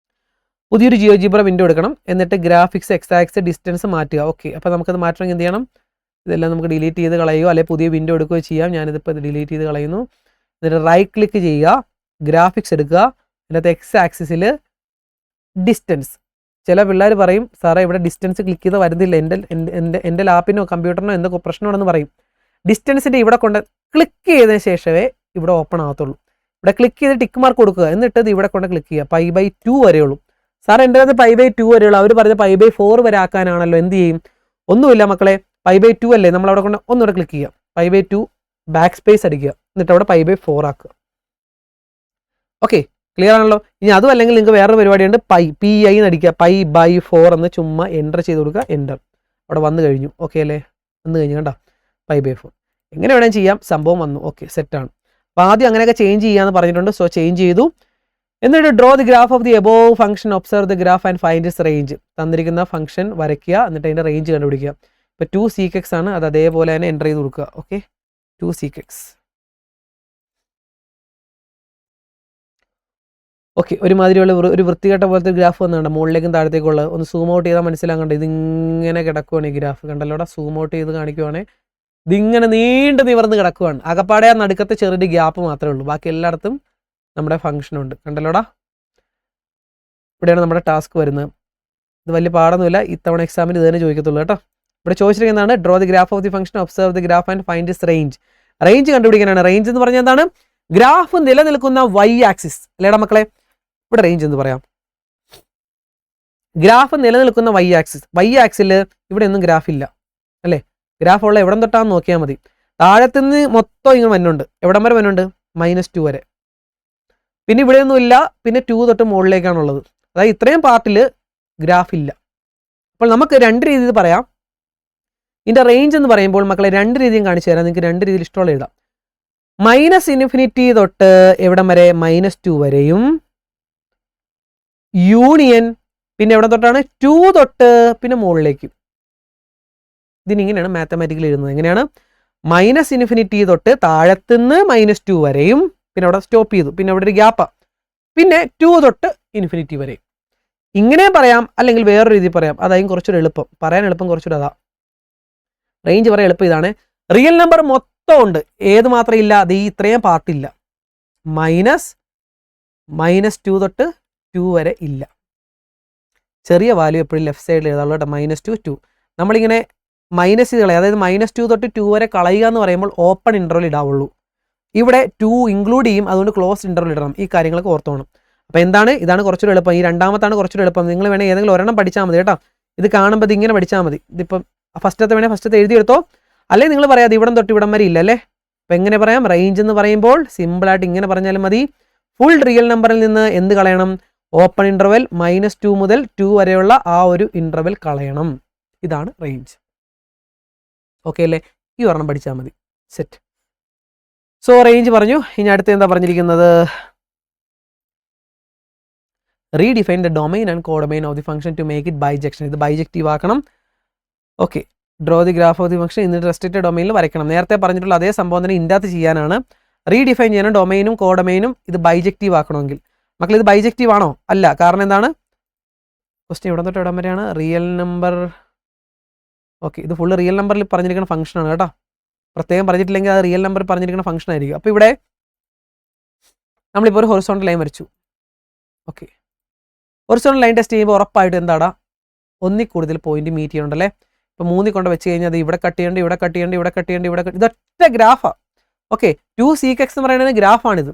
പുതിയൊരു ജിയോജിബ്ര വിൻഡോ എടുക്കണം, എന്നിട്ട് ഗ്രാഫിക്സ്, എക്സ് ആക്സിസ്, ഡിസ്റ്റൻസ് മാറ്റുക. ഓക്കെ, അപ്പോൾ നമുക്കത് മാറ്റണമെങ്കിൽ എന്ത് ചെയ്യണം? ഇതെല്ലാം നമുക്ക് ഡിലീറ്റ് ചെയ്ത് കളയുകയോ അല്ലെങ്കിൽ പുതിയ വിൻഡോ എടുക്കുകയോ ചെയ്യാം. ഞാനിതിപ്പോൾ ഇത് ഡിലീറ്റ് ചെയ്ത് കളയുന്നു. എന്നിട്ട് റൈറ്റ് ക്ലിക്ക് ചെയ്യുക, ഗ്രാഫിക്സ് എടുക്കുക, അതിനകത്ത് എക്സ് ആക്സിസിൽ ഡിസ്റ്റൻസ്. ചില പിള്ളേർ പറയും സാറേ ഇവിടെ ഡിസ്റ്റൻസ് ക്ലിക്ക് ചെയ്ത് വരുന്നില്ല, എൻ്റെ ലാപ്പിനോ കമ്പ്യൂട്ടറിനോ എന്തൊക്കെ പ്രശ്നമാണെന്ന് പറയും. ഡിസ്റ്റൻസിൻ്റെ ഇവിടെ കൊണ്ട് ക്ലിക്ക് ചെയ്തതിന് ശേഷമേ ഇവിടെ ഓപ്പൺ ആകത്തുള്ളൂ. ഇവിടെ ക്ലിക്ക് ചെയ്ത് ടിക്ക് മാർക്ക് കൊടുക്കുക, എന്നിട്ട് ഇത് ഇവിടെ കൊണ്ട് ക്ലിക്ക് ചെയ്യുക. π/2 വരെയുള്ളൂ. സാർ എൻ്റെ അത് π/2 വരെയുള്ളൂ, അവർ പറഞ്ഞ π/4 വരെ ആക്കാനാണല്ലോ. എന്ത് ചെയ്യും? ഒന്നുമില്ല മക്കളെ, π/2 അല്ലേ, നമ്മൾ അവിടെ കൊണ്ട് ഒന്നുകൂടെ ക്ലിക്ക് ചെയ്യുക, π/2 ബാക്ക് സ്പേസ് അടിക്കുക, എന്നിട്ട് അവിടെ π/4 ആക്കുക. ഓക്കെ, ക്ലിയർ ആണല്ലോ? ഇനി അതും അല്ലെങ്കിൽ നിങ്ങൾക്ക് വേറൊരു പരിപാടിയുണ്ട്, PI എന്ന് അടിക്കുക, π/4 എന്ന് ചുമ്മാ എൻ്റർ ചെയ്ത് കൊടുക്കുക, എൻ്റർ. അവിടെ വന്നു കഴിഞ്ഞു. ഓക്കെ അല്ലേ? വന്നു കഴിഞ്ഞു കണ്ടോ, π/4. എങ്ങനെ വേണമെങ്കിൽ ചെയ്യാം, സംഭവം വന്നു. ഓക്കെ, സെറ്റാണ്. അപ്പോൾ ആദ്യം അങ്ങനെയൊക്കെ ചേഞ്ച് ചെയ്യാമെന്ന് പറഞ്ഞിട്ടുണ്ട്. സോ ചേഞ്ച് ചെയ്തു. എന്നിട്ട് draw the graph of the above function, observe the graph and find its range. തന്നിരിക്കുന്ന ഫംഗ്ഷൻ വരയ്ക്കുക, എന്നിട്ട് അതിൻ്റെ റേഞ്ച് കണ്ടുപിടിക്കുക. ഇപ്പോൾ 2 sec x ആണ്, അത് അതേപോലെ തന്നെ എൻ്റർ ചെയ്ത് കൊടുക്കുക. Okay, 2 sec x. ഓക്കെ, ഒരുമാതിരിയുള്ള ഒരു വൃത്തികെട്ട പോലത്തെ ഗ്രാഫ് വന്നുണ്ട്, മുകളിലേക്കും താഴത്തേക്കുള്ള. ഒന്ന് സൂം ഔട്ട് ചെയ്താൽ മനസ്സിലാകണ്ട, ഇതിങ്ങനെ കിടക്കുവാണ് ഈ ഗ്രാഫ്. കണ്ടല്ലോടെ, സൂം ഔട്ട് ചെയ്ത് കാണിക്കുവാണെങ്കിൽ ഇതിങ്ങനെ നീണ്ട് നിവർന്ന് കിടക്കുവാണ്. അകപ്പാടെ ആ നടുക്കത്തെ ചെറിയ ഗ്യാപ്പ് മാത്രമേ ഉള്ളൂ, ബാക്കി എല്ലായിടത്തും നമ്മുടെ ഫംഗ്ഷൻ ഉണ്ട്. കണ്ടല്ലോടാ, ഇവിടെയാണ് നമ്മുടെ ടാസ്ക് വരുന്നത്. ഇത് വലിയ പാടൊന്നുമില്ല, ഇത്തവണ എക്സാമിന് ഇത് തന്നെ ചോദിക്കത്തുള്ളൂ കേട്ടോ. ഇവിടെ ചോദിച്ചിരിക്കുന്നതാണ് draw the graph of the function, observe the graph and find its range. Range കണ്ടുപിടിക്കാനാണ്. റേഞ്ച് എന്ന് പറഞ്ഞാൽ എന്താണ്? ഗ്രാഫ് നിലനിൽക്കുന്ന y ആക്സിസ് അല്ലേടാ മക്കളെ. ഇവിടെ റേഞ്ച് എന്ന് പറയാം, ഗ്രാഫ് നിലനിൽക്കുന്ന y ആക്സിസ്. y ആക്സിൽ ഇവിടെ ഒന്നും ഗ്രാഫ് ഇല്ല അല്ലേ. ഗ്രാഫ് ഉള്ള എവിടം തൊട്ടാന്ന് നോക്കിയാൽ മതി. താഴത്തുനിന്ന് മൊത്തം ഇങ്ങനെ വന്നുണ്ട്. എവിടം വരെ വന്നുണ്ട്? -2 വരെ. പിന്നെ ഇവിടെ ഒന്നും ഇല്ല, പിന്നെ 2 തൊട്ട് മുകളിലേക്കാണുള്ളത്. അതായത് ഇത്രയും പാർട്ടിൽ ഗ്രാഫ് ഇല്ല. അപ്പോൾ നമുക്ക് രണ്ട് രീതിയിൽ പറയാം. ഇതിൻ്റെ റേഞ്ച് എന്ന് പറയുമ്പോൾ മക്കളെ രണ്ട് രീതിയും കാണിച്ചു തരാം. നിങ്ങൾക്ക് രണ്ട് രീതിയിൽ ഇഷ്ടമുള്ള എഴുതാം. -∞ തൊട്ട് എവിടം വരെ? -2 വരെയും, യൂണിയൻ പിന്നെ എവിടെ തൊട്ടാണ്? 2 തൊട്ട് പിന്നെ മുകളിലേക്കും. ഇതിനിങ്ങനെയാണ് മാത്തമാറ്റിക്കലി എഴുതുന്നത്. എങ്ങനെയാണ്? -∞ തൊട്ട് താഴത്തുനിന്ന് -2 വരെയും, പിന്നെ അവിടെ സ്റ്റോപ്പ് ചെയ്തു, പിന്നെ അവിടെ ഒരു ഗ്യാപ്പാ, പിന്നെ 2 തൊട്ട് ∞ വരെ. ഇങ്ങനെ പറയാം, അല്ലെങ്കിൽ വേറൊരു രീതിയിൽ പറയാം. അതായും കുറച്ചുകൂടെ എളുപ്പം, പറയാൻ എളുപ്പം കുറച്ചുകൂടെ അതാ. റേഞ്ച് പറയാൻ എളുപ്പം ഇതാണ്. റിയൽ നമ്പർ മൊത്തം ഉണ്ട്, ഏത് മാത്രം ഇല്ല? അത് ഈ ഇത്രയും പാർട്ടില്ല. -2 തൊട്ട് 2 വരെ ഇല്ല. ചെറിയ വാല്യൂ എപ്പോഴും ലെഫ്റ്റ് സൈഡിൽ എഴുതാറുള്ളൂ കേട്ടോ. -2 2 നമ്മളിങ്ങനെ മൈനസ് ചെയ്ത് കളയുക. അതായത് -2 തൊട്ട് 2 വരെ കളയുക എന്ന് പറയുമ്പോൾ ഓപ്പൺ ഇൻ്റർവൽ ഇടാവുള്ളൂ. ഇവിടെ 2 ഇൻക്ലൂഡ് ചെയ്യും, അതുകൊണ്ട് ക്ലോസ് ഇൻ്റർവൽ ഇടണം. ഈ കാര്യങ്ങളൊക്കെ ഓർത്തോണം. അപ്പോൾ എന്താണ്? ഇതാണ് കുറച്ചുകൂടെ എളുപ്പം. ഈ രണ്ടാമത്താണ് കുറച്ചുകൂടെ എളുപ്പം. നിങ്ങൾ വേണേൽ ഏതെങ്കിലും ഒരെണ്ണം പഠിച്ചാൽ മതി കേട്ടോ. ഇത് കാണുമ്പോൾ ഇത് ഇങ്ങനെ പഠിച്ചാൽ മതി. ഇതിപ്പം ഫസ്റ്റത്തെ വേണേൽ ഫസ്റ്റത്തെ എഴുതിയെടുത്തോ, അല്ലെങ്കിൽ നിങ്ങൾ പറയാതെ ഇവിടം തൊട്ട് ഇവിടം വരെ ഇല്ല അല്ലേ. അപ്പോൾ എങ്ങനെ പറയാം? റേഞ്ച് എന്ന് പറയുമ്പോൾ സിമ്പിളായിട്ട് ഇങ്ങനെ പറഞ്ഞാലും മതി. ഫുൾ റിയൽ നമ്പറിൽ നിന്ന് എന്ത് കളയണം? ഓപ്പൺ ഇൻ്റർവൽ -2 മുതൽ 2 വരെയുള്ള ആ ഒരു ഇൻ്റർവൽ കളയണം. ഇതാണ് റേഞ്ച്. ഓക്കെ അല്ലേ? ഈ ഒരെണ്ണം പഠിച്ചാൽ മതി. സെറ്റ്. സോ റേഞ്ച് പറഞ്ഞു. ഇനി അടുത്ത് എന്താ പറഞ്ഞിരിക്കുന്നത്? Redefine the domain and codomain of the function to make it bijection. ഇത് ബൈജക്റ്റീവ് ആക്കണം. Okay, draw the graph of the function എന്നിട്ട് റെസ്ട്രിക്റ്റഡ് ഡൊമൈനിൽ വരയ്ക്കണം. നേരത്തെ പറഞ്ഞിട്ടുള്ള അതേ സംഭവം തന്നെ ഇതിനകത്ത് ചെയ്യാനാണ്. റീഡിഫൈൻ ചെയ്യണം ഡൊമൈനും കോഡൊമൈനും. ഇത് ബൈജക്റ്റീവ് ആക്കണമെങ്കിൽ മക്കൾ ഇത് ബൈജക്റ്റീവ് ആണോ? അല്ല. കാരണം എന്താണ്? ക്വസ്റ്റ്യൻ ഇവിടെ തൊട്ട് ഇടം വരെയാണ്. Real number. ഓക്കെ, ഇത് ഫുള്ള് റിയൽ നമ്പറിൽ പറഞ്ഞിരിക്കുന്ന ഫംഗ്ഷനാണ് കേട്ടോ. പ്രത്യേകം പറഞ്ഞിട്ടില്ലെങ്കിൽ അത് റിയൽ നമ്പർ പറഞ്ഞിരിക്കുന്ന ഫംഗ്ഷൻ ആയിരിക്കും. അപ്പോൾ ഇവിടെ നമ്മളിപ്പോൾ ഒരു ഹൊറിസോണ്ടൽ ലൈൻ വരച്ചു. ഓക്കെ, ഹൊറിസോണ്ടൽ ലൈൻ ടെസ്റ്റ് ചെയ്യുമ്പോൾ ഉറപ്പായിട്ട് എന്താടാ? ഒന്നിൽ കൂടുതൽ പോയിന്റ് മീറ്റ് ചെയ്യണ്ടല്ലേ. ഇപ്പോൾ 3 കൊണ്ട് വെച്ച് കഴിഞ്ഞാൽ അത് ഇവിടെ കട്ട് ചെയ്യേണ്ട, ഇവിടെ കട്ട് ചെയ്യേണ്ട, ഇവിടെ കട്ട് ചെയ്യേണ്ട, ഇവിടെ ഇതൊറ്റ ഗ്രാഫാണ്. ഓക്കെ, 2 sec x എന്ന് പറയുന്നത് ഗ്രാഫാണിത്.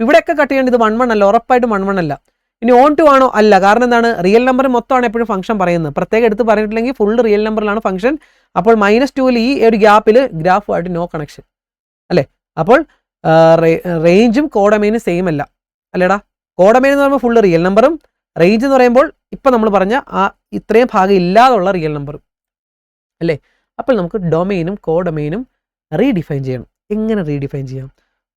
ഇവിടെയൊക്കെ കട്ട് ചെയ്യേണ്ടത് ഇത് 1 1 അല്ല, ഉറപ്പായിട്ടും 1 1 അല്ല. ഇനി ഓൺ ടു ആണോ? അല്ല. കാരണം എന്താണ്? റിയൽ നമ്പർ മൊത്തമാണ് എപ്പോഴും ഫംഗ്ഷൻ പറയുന്നത്. പ്രത്യേകം എടുത്ത് പറഞ്ഞിട്ടില്ലെങ്കിൽ ഫുൾ റിയൽ നമ്പറിലാണ് ഫംഗ്ഷൻ. അപ്പോൾ -2ൽ ഈ ഒരു ഗ്യാപ്പിൽ ഗ്രാഫുമായിട്ട് നോ കണക്ഷൻ അല്ലേ. അപ്പോൾ റേഞ്ചും കോഡമൈനും സെയിം അല്ല അല്ലേടാ. കോഡമൈൻ എന്ന് പറയുമ്പോൾ ഫുൾ റിയൽ നമ്പറും, റേഞ്ച് എന്ന് പറയുമ്പോൾ ഇപ്പം നമ്മൾ പറഞ്ഞ ആ ഇത്രയും ഭാഗം ഇല്ലാതുള്ള റിയൽ നമ്പറും അല്ലേ. അപ്പോൾ നമുക്ക് ഡൊമൈനും കോഡമൈനും റീഡിഫൈൻ ചെയ്യണം. എങ്ങനെ റീഡിഫൈൻ ചെയ്യാം?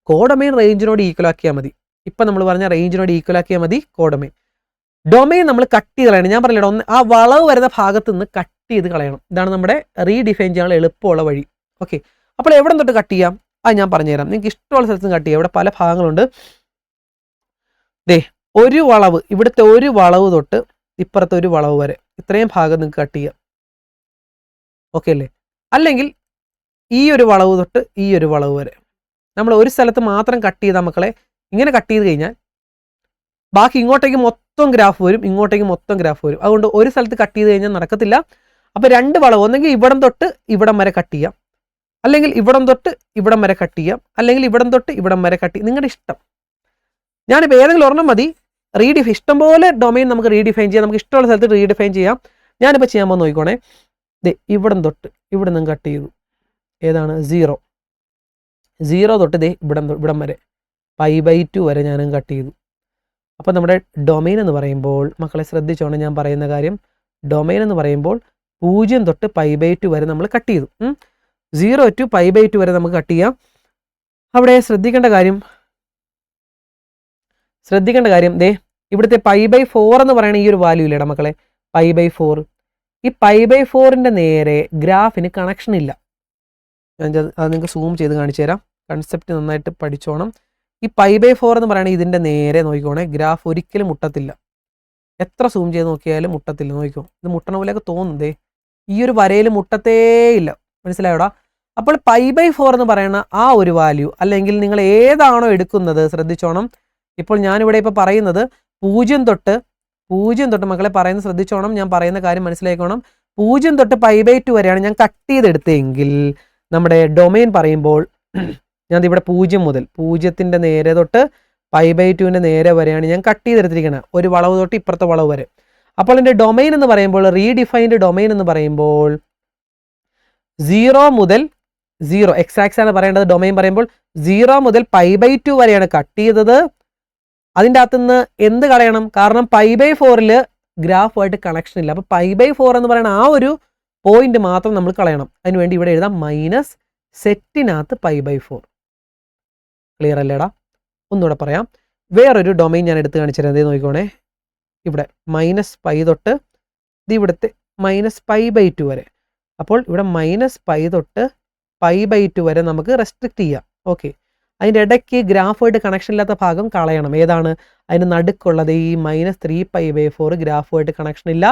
കോഡമൈൻ റേഞ്ചിനോട് ഈക്വൽ ആക്കിയാൽ മതി. ഇപ്പം നമ്മൾ പറഞ്ഞ റേഞ്ചിനോട് ഈക്വൽ ആക്കിയാൽ മതി കോഡമൈൻ. ഡൊമൈൻ നമ്മൾ കട്ട് ചെയ്ത് കളയണം. ഞാൻ പറഞ്ഞില്ല, ആ വളവ് വരുന്ന ഭാഗത്ത് നിന്ന് കട്ട് ചെയ്ത് കളയണം. ഇതാണ് നമ്മുടെ റീഡിഫൈൻ ചെയ്യാനുള്ള എളുപ്പമുള്ള വഴി. ഓക്കെ, അപ്പോൾ എവിടെ തൊട്ട് കട്ട് ചെയ്യാം? അത് ഞാൻ പറഞ്ഞുതരാം. നിങ്ങൾക്ക് ഇഷ്ടമുള്ള സ്ഥലത്ത് കട്ട് ചെയ്യാം. ഇവിടെ പല ഭാഗങ്ങളുണ്ട്. ദേ ഒരു വളവ്, ഇവിടുത്തെ ഒരു വളവ് തൊട്ട് ഇപ്പുറത്തെ ഒരു വളവ് വരെ ഇത്രയും ഭാഗം നിങ്ങൾക്ക് കട്ട് ചെയ്യാം. ഓക്കെ അല്ലേ? അല്ലെങ്കിൽ ഈ ഒരു വളവ് തൊട്ട് ഈ ഒരു വളവ് വരെ നമ്മൾ ഒരു സ്ഥലത്ത് മാത്രം കട്ട് ചെയ്താൽ മക്കളെ, ഇങ്ങനെ കട്ട് ചെയ്ത് കഴിഞ്ഞാൽ ബാക്കി ഇങ്ങോട്ടേക്ക് മൊത്തം ഗ്രാഫ് വരും, ഇങ്ങോട്ടേക്ക് മൊത്തം ഗ്രാഫ് വരും. അതുകൊണ്ട് ഒരു സ്ഥലത്ത് കട്ട് ചെയ്ത് കഴിഞ്ഞാൽ നടക്കത്തില്ല. അപ്പോൾ 2 വളവ്, ഒന്നെങ്കിൽ ഇവിടം തൊട്ട് ഇവിടം വരെ കട്ട് ചെയ്യാം, അല്ലെങ്കിൽ ഇവിടം തൊട്ട് ഇവിടം വരെ കട്ട് ചെയ്യാം, അല്ലെങ്കിൽ ഇവിടം തൊട്ട് ഇവിടം വരെ കട്ട് ചെയ്യാം. നിങ്ങളുടെ ഇഷ്ടം. ഞാനിപ്പോൾ ഏതെങ്കിലും ഒരെണ്ണം മതി. ഇഷ്ടംപോലെ ഡൊമൈൻ നമുക്ക് റീഡിഫൈൻ ചെയ്യാം. നമുക്ക് ഇഷ്ടമുള്ള സ്ഥലത്ത് റീഡിഫൈൻ ചെയ്യാം. ഞാനിപ്പോൾ ചെയ്യാൻ പോകുന്ന നോക്കിക്കോണേ. ഇവിടം തൊട്ട് ഇവിടെ നിന്ന് കട്ട് ചെയ്തു. ഏതാണ്? 0 തൊട്ട് ഇവിടം വരെ π/2 വരെ ഞാനും കട്ട് ചെയ്തു. അപ്പോൾ നമ്മുടെ ഡൊമൈൻ എന്ന് പറയുമ്പോൾ മക്കളെ ശ്രദ്ധിച്ചോണം, ഞാൻ പറയുന്ന കാര്യം. ഡൊമൈൻ എന്ന് പറയുമ്പോൾ 0 തൊട്ട് π/2 വരെ നമ്മൾ കട്ട് ചെയ്തു. 0 to π/2 വരെ നമുക്ക് കട്ട് ചെയ്യാം. അവിടെ ശ്രദ്ധിക്കേണ്ട കാര്യം ദേ ഇവിടുത്തെ π/4 എന്ന് പറയുന്ന ഈ ഒരു വാല്യൂ ഇല്ലേടാ മക്കളെ, π/4. ഈ π/4ൻ്റെ നേരെ ഗ്രാഫിന് കണക്ഷൻ ഇല്ല. അത് നിങ്ങൾക്ക് സൂം ചെയ്ത് കാണിച്ചു തരാം. കൺസെപ്റ്റ് നന്നായിട്ട് പഠിച്ചോണം. ഈ π/4 എന്ന് പറയുന്നത് ഇതിൻ്റെ നേരെ നോക്കിക്കോണേ, ഗ്രാഫ് ഒരിക്കലും മുട്ടത്തില്ല. എത്ര സൂം ചെയ്ത് നോക്കിയാലും മുട്ടത്തില്ല. നോക്കിക്കോ, ഇത് മുട്ടണ പോലെയൊക്കെ തോന്നുന്നതേ, ഈ ഒരു വരയിൽ മുട്ടത്തേ ഇല്ല. മനസ്സിലായോടാ? അപ്പോൾ π/4 എന്ന് പറയുന്ന ആ ഒരു വാല്യൂ, അല്ലെങ്കിൽ നിങ്ങൾ ഏതാണോ എടുക്കുന്നത് ശ്രദ്ധിച്ചോണം. ഇപ്പോൾ ഞാനിവിടെ ഇപ്പോൾ പറയുന്നത് 0 തൊട്ട് മക്കളെ പറയുന്നത് ശ്രദ്ധിച്ചോണം. ഞാൻ പറയുന്ന കാര്യം മനസ്സിലാക്കണം. 0 തൊട്ട് π/2 വരെയാണ് ഞാൻ കട്ട് ചെയ്തെടുത്തതെങ്കിൽ നമ്മുടെ ഡൊമൈൻ പറയുമ്പോൾ ഞാൻ ഇവിടെ 0 മുതൽ 0ൻ്റെ നേരെ തൊട്ട് π/2ൻ്റെ നേരെ വരെയാണ് ഞാൻ കട്ട് ചെയ്തെടുത്തിരിക്കുന്നത്. ഒരു വളവ് തൊട്ട് ഇപ്പുറത്തെ വളവ് വരെ. അപ്പോൾ എൻ്റെ ഡൊമൈൻ എന്ന് പറയുമ്പോൾ, റീഡിഫൈൻഡ് ഡൊമൈൻ എന്ന് പറയുമ്പോൾ 0 മുതൽ 0 എക്സാക്സ് ആണ് പറയേണ്ടത്. ഡൊമൈൻ പറയുമ്പോൾ 0 മുതൽ π/2 വരെയാണ് കട്ട് ചെയ്തത്. അതിൻ്റെ അകത്തുനിന്ന് എന്ത് കളയണം? കാരണം π/4ൽ ഗ്രാഫുമായിട്ട് കണക്ഷൻ ഇല്ല. അപ്പോൾ π/4 എന്ന് പറയുന്ന ആ ഒരു പോയിന്റ് മാത്രം നമ്മൾ കളയണം. അതിനുവേണ്ടി ഇവിടെ എഴുതാം മൈനസ് സെറ്റിനകത്ത് π/4. ക്ലിയർ അല്ലേടാ? ഒന്നുകൂടെ പറയാം. വേറൊരു ഡൊമൈൻ ഞാൻ എടുത്ത് കാണിച്ചു തരാം. അതേ നോക്കിക്കോണേ, ഇവിടെ -π തൊട്ട് ഇവിടുത്തെ -π/2 വരെ. അപ്പോൾ ഇവിടെ -π തൊട്ട് π/2 വരെ നമുക്ക് റെസ്ട്രിക്റ്റ് ചെയ്യാം. ഓക്കെ, അതിൻ്റെ ഇടയ്ക്ക് ഗ്രാഫുമായിട്ട് കണക്ഷൻ ഇല്ലാത്ത ഭാഗം കളയണം. ഏതാണ്? അതിന് നടുക്കുള്ളത് ഈ -3π/4 ഗ്രാഫുമായിട്ട് കണക്ഷൻ ഇല്ല.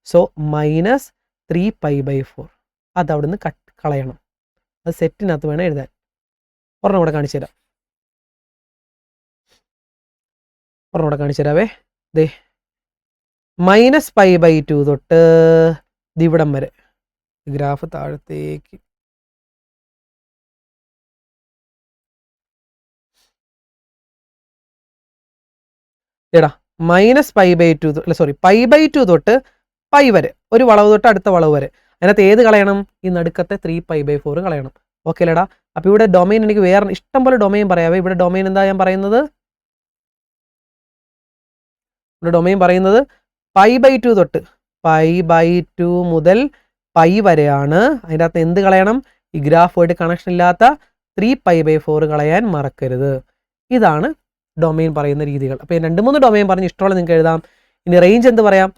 സോ -3π/4 അത് അവിടുന്ന് കളയണം. അത് സെറ്റിനകത്ത് വേണം എഴുതാൻ. ഒരെണ്ണം കൂടെ കാണിച്ചു തരാം. ദേ -π/2 തൊട്ട് ഇവിടം വരെ ഗ്രാഫ് താഴത്തേക്ക്. എടാ π/2 തൊട്ട് π വരെ ഒരു വളവ് തൊട്ട് അടുത്ത വളവ് വരെ. അതിനകത്ത് ഏത് കളയണം? ഈ നടുക്കത്തെ 3π/4 കളയണം. ഓക്കെ അല്ലേടാ? അപ്പോൾ ഇവിടെ ഡൊമൈൻ എനിക്ക് വേറെ ഇഷ്ടം പോലെ ഡൊമൈൻ പറയാവേ. ഇവിടെ ഡൊമൈൻ എന്താ ഞാൻ പറയുന്നത്? ഇവിടെ ഡൊമൈൻ പറയുന്നത് π/2 തൊട്ട് π/2 മുതൽ π വരെയാണ്. അതിൻ്റെ അകത്ത് എന്ത് കളയണം? ഈ ഗ്രാഫുമായിട്ട് കണക്ഷൻ ഇല്ലാത്ത 3π/4 കളയാൻ മറക്കരുത്. ഇതാണ് ഡൊമൈൻ പറയുന്ന രീതികൾ. അപ്പോൾ 2-3 ഡൊമൈൻ പറഞ്ഞ് ഇഷ്ടമുള്ള നിങ്ങൾക്ക് എഴുതാം. ഇനി റേഞ്ച് എന്ത് പറയാം?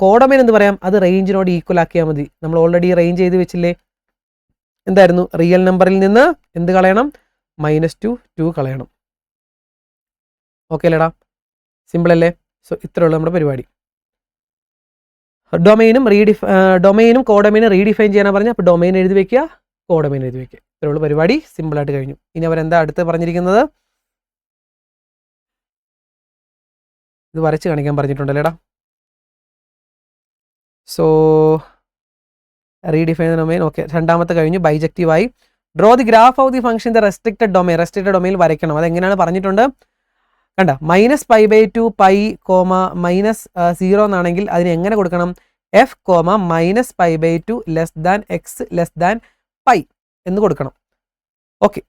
കോഡൊമൈൻ എന്ത് പറയാം? അത് റേഞ്ചിനോട് ഈക്വൽ ആക്കിയാൽ മതി. നമ്മൾ ഓൾറെഡി റേഞ്ച് ചെയ്ത് വെച്ചില്ലേ? എന്തായിരുന്നു? റിയൽ നമ്പറിൽ നിന്ന് എന്ത് കളയണം? -2 കളയണം. ഓക്കെ അല്ലേടാ? സിമ്പിൾ അല്ലേ? സോ ഇത്രയുള്ള നമ്മുടെ പരിപാടി. ഡൊമൈനും കോഡൊമൈനും റീഡിഫൈൻ ചെയ്യാനാണ് പറഞ്ഞത്. അപ്പോൾ ഡൊമൈൻ എഴുതി വെക്കുക, കോഡൊമൈൻ എഴുതി വെക്കുക. ഇത്രയുള്ള പരിപാടി സിമ്പിളായിട്ട് കഴിഞ്ഞു. ഇനി അവരെന്താ അടുത്ത് പറഞ്ഞിരിക്കുന്നത്? ഇത് വരച്ച് കാണിക്കാൻ പറഞ്ഞിട്ടുണ്ടല്ലേടാ? So redefine the domain. Okay, രണ്ടാമത്തെ കഴിഞ്ഞു, ബൈജക്റ്റീവായി. Draw the graph of the function the restricted domain. Restricted ഡൊമൈനിൽ വരയ്ക്കണം. അതെങ്ങനെയാണ് പറഞ്ഞിട്ടുണ്ട്? കണ്ട, -π/2 π, -0 എന്നാണെങ്കിൽ അതിന് എങ്ങനെ കൊടുക്കണം? f, -π/2 x π എന്ന് കൊടുക്കണം. ഓക്കെ,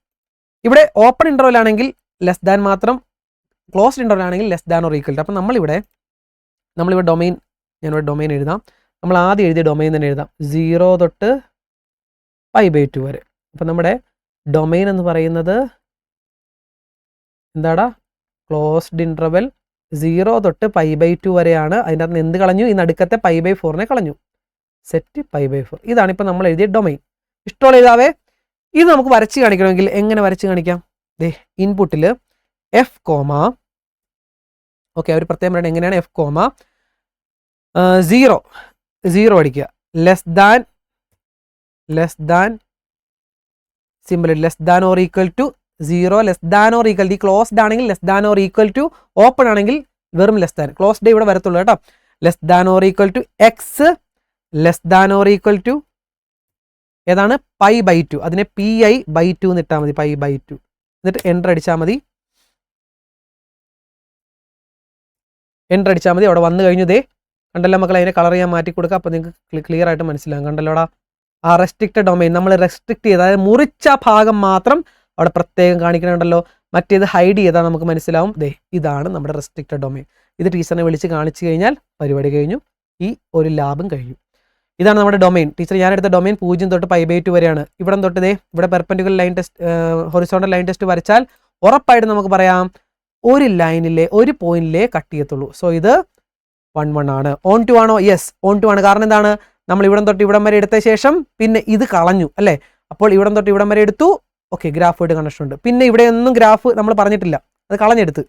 ഇവിടെ ഓപ്പൺ ഇൻ്റർവൽ ആണെങ്കിൽ ലെസ് ദാൻ മാത്രം, ക്ലോസ്ഡ് ഇൻ്റർവൽ ആണെങ്കിൽ less than or equal to. അപ്പം നമ്മളിവിടെ ഡൊമൈൻ, ഞാനിവിടെ ഡൊമൈൻ എഴുതാം. നമ്മൾ ആദ്യം എഴുതിയ ഡൊമൈൻ തന്നെ എഴുതാം, 0 തൊട്ട് π/2 വരെ. അപ്പം നമ്മുടെ ഡൊമൈൻ എന്ന് പറയുന്നത് എന്താടാ? ക്ലോസ്ഡ് ഇൻ്റർവൽ 0 തൊട്ട് π/2 വരെയാണ്. അതിൻ്റെ അകത്ത് എന്ത് കളഞ്ഞു? ഈ നടുക്കത്തെ π/4 കളഞ്ഞു. സെറ്റ് π/4. ഇതാണ് ഇപ്പം നമ്മൾ എഴുതിയ ഡൊമൈൻ. ഇഷ്ടമുള്ള എഴുതാവേ. ഇത് നമുക്ക് വരച്ച് കാണിക്കണമെങ്കിൽ എങ്ങനെ വരച്ച് കാണിക്കാം? ദേ ഇൻപുട്ടിൽ f, ഓക്കെ, അവർ പ്രത്യേകം പറയുന്നത് എങ്ങനെയാണ്? f, 0 അടിക്കുക, less than simple, less than or equal to 0, less than or equal to, closed ആണെങ്കിൽ less than or equal to, open ആണെങ്കിൽ വെറും ലെസ് ദാൻ, ക്ലോസ്ഡ് ഇവിടെ വരത്തുള്ളൂ കേട്ടോ. Less than or equal to x, less than or equal to ഏതാണ്? π/2. അതിനെ pi/2 എന്ന് ഇട്ടാൽ മതി, π/2. എന്നിട്ട് എൻ്റർ അടിച്ചാൽ മതി. എൻ്റർ അടിച്ചാൽ മതി. അവിടെ വന്നു കഴിഞ്ഞു. ദേ കണ്ടല്ലോ മക്കളെ, അതിനെ കളർ ചെയ്യാൻ മാറ്റി കൊടുക്കുക. അപ്പോൾ നിങ്ങൾക്ക് ക്ലിയർ ആയിട്ട് മനസ്സിലാകും. കണ്ടല്ലോടാ, ആ റെസ്ട്രിക്റ്റഡ് ഡൊമൈൻ നമ്മൾ റെസ്ട്രിക്ട് ചെയ്ത്, അതായത് മുറിച്ച ഭാഗം മാത്രം അവിടെ പ്രത്യേകം കാണിക്കണുണ്ടല്ലോ. മറ്റേത് ഹൈഡ് ചെയ്താൽ നമുക്ക് മനസ്സിലാവും. ദേ ഇതാണ് നമ്മുടെ റെസ്ട്രിക്റ്റഡ് ഡൊമൈൻ. ഇത് ടീച്ചറിനെ വിളിച്ച് കാണിച്ചു കഴിഞ്ഞാൽ പരിപാടി കഴിഞ്ഞു. ഈ ഒരു ലാബും കഴിഞ്ഞു. ഇതാണ് നമ്മുടെ ഡൊമൈൻ. ടീച്ചർ ഞാനെടുത്ത ഡൊമൈൻ 0 തൊട്ട് π/2 വരെയാണ്. ഇവിടെ തൊട്ട് ദേ ഇവിടെ perpendicular line test, horizontal line test വരച്ചാൽ ഉറപ്പായിട്ട് നമുക്ക് പറയാം ഒരു ലൈനിലെ ഒരു പോയിന്റിലേ കട്ട് ചെയ്യത്തുള്ളൂ. സോ ഇത് 1 1 ആണ്. ഓൺ ടു ആണോ? യെസ്, ഓൺ ടു ആണ്. കാരണം എന്താണ്? നമ്മൾ ഇവിടം തൊട്ട് ഇവിടം വരെ എടുത്ത ശേഷം പിന്നെ ഇത് കളഞ്ഞു അല്ലേ? അപ്പോൾ ഇവിടം തൊട്ട് ഇവിടം വരെ എടുത്തു. ഓക്കെ, ഗ്രാഫുമായിട്ട് കണക്ഷൻ ഉണ്ട്. പിന്നെ ഇവിടെ ഒന്നും ഗ്രാഫ് നമ്മൾ പറഞ്ഞിട്ടില്ല, അത് കളഞ്ഞെടുത്ത്.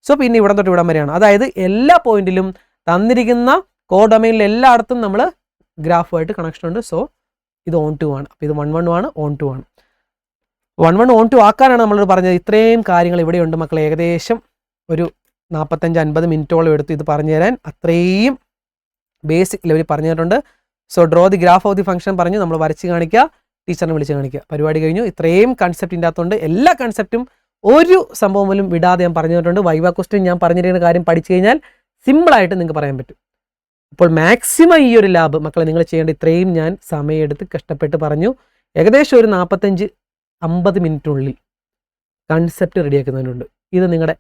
സോ പിന്നെ ഇവിടം തൊട്ട് ഇവിടം വരെയാണ്. അതായത് എല്ലാ പോയിന്റിലും തന്നിരിക്കുന്ന കോ ഡൊമൈനിൽ എല്ലായിടത്തും നമ്മൾ ഗ്രാഫുമായിട്ട് കണക്ഷൻ ഉണ്ട്. സോ ഇത് ഓൺ ടു ആണ്. അപ്പോൾ ഇത് 1 1 ആണ്, ഓൺ ടു ആണ്. 1 1 ഓൺ ടു ആക്കാനാണ് നമ്മളോട് പറഞ്ഞത്. ഇത്രയും കാര്യങ്ങൾ ഇവിടെയുണ്ട് മക്കളെ. ഏകദേശം ഒരു 45-50 മിനിറ്റോളം എടുത്തു ഇത് പറഞ്ഞു തരാൻ. അത്രയും ബേസിക് ലെവലിൽ പറഞ്ഞു തന്നിട്ടുണ്ട്. So draw the graph of the function പറഞ്ഞു, നമ്മൾ വരച്ച് കാണിക്കുക, ടീച്ചറിനെ വിളിച്ച് കാണിക്കുക. പരിപാടി കഴിഞ്ഞു. ഇത്രയും കൺസെപ്റ്റിൻ്റെ അകത്തുണ്ട്. എല്ലാ കൺസെപ്റ്റും ഒരു സംഭവം പോലും വിടാതെ ഞാൻ പറഞ്ഞു തന്നിട്ടുണ്ട്. വൈവ ക്വസ്റ്റ്യൻ ഞാൻ പറഞ്ഞിരിക്കുന്ന കാര്യം പഠിച്ചു കഴിഞ്ഞാൽ സിമ്പിളായിട്ട് നിങ്ങൾക്ക് പറയാൻ പറ്റും. അപ്പോൾ മാക്സിമം ഈ ഒരു ലാബ് മക്കളെ നിങ്ങൾ ചെയ്യേണ്ട, ഇത്രയും ഞാൻ സമയമെടുത്ത് കഷ്ടപ്പെട്ട് പറഞ്ഞു. ഏകദേശം ഒരു 45-50 മിനിറ്റിനുള്ളിൽ കൺസെപ്റ്റ് റെഡിയാക്കുന്നതിനുണ്ട്. ഇത് നിങ്ങളുടെ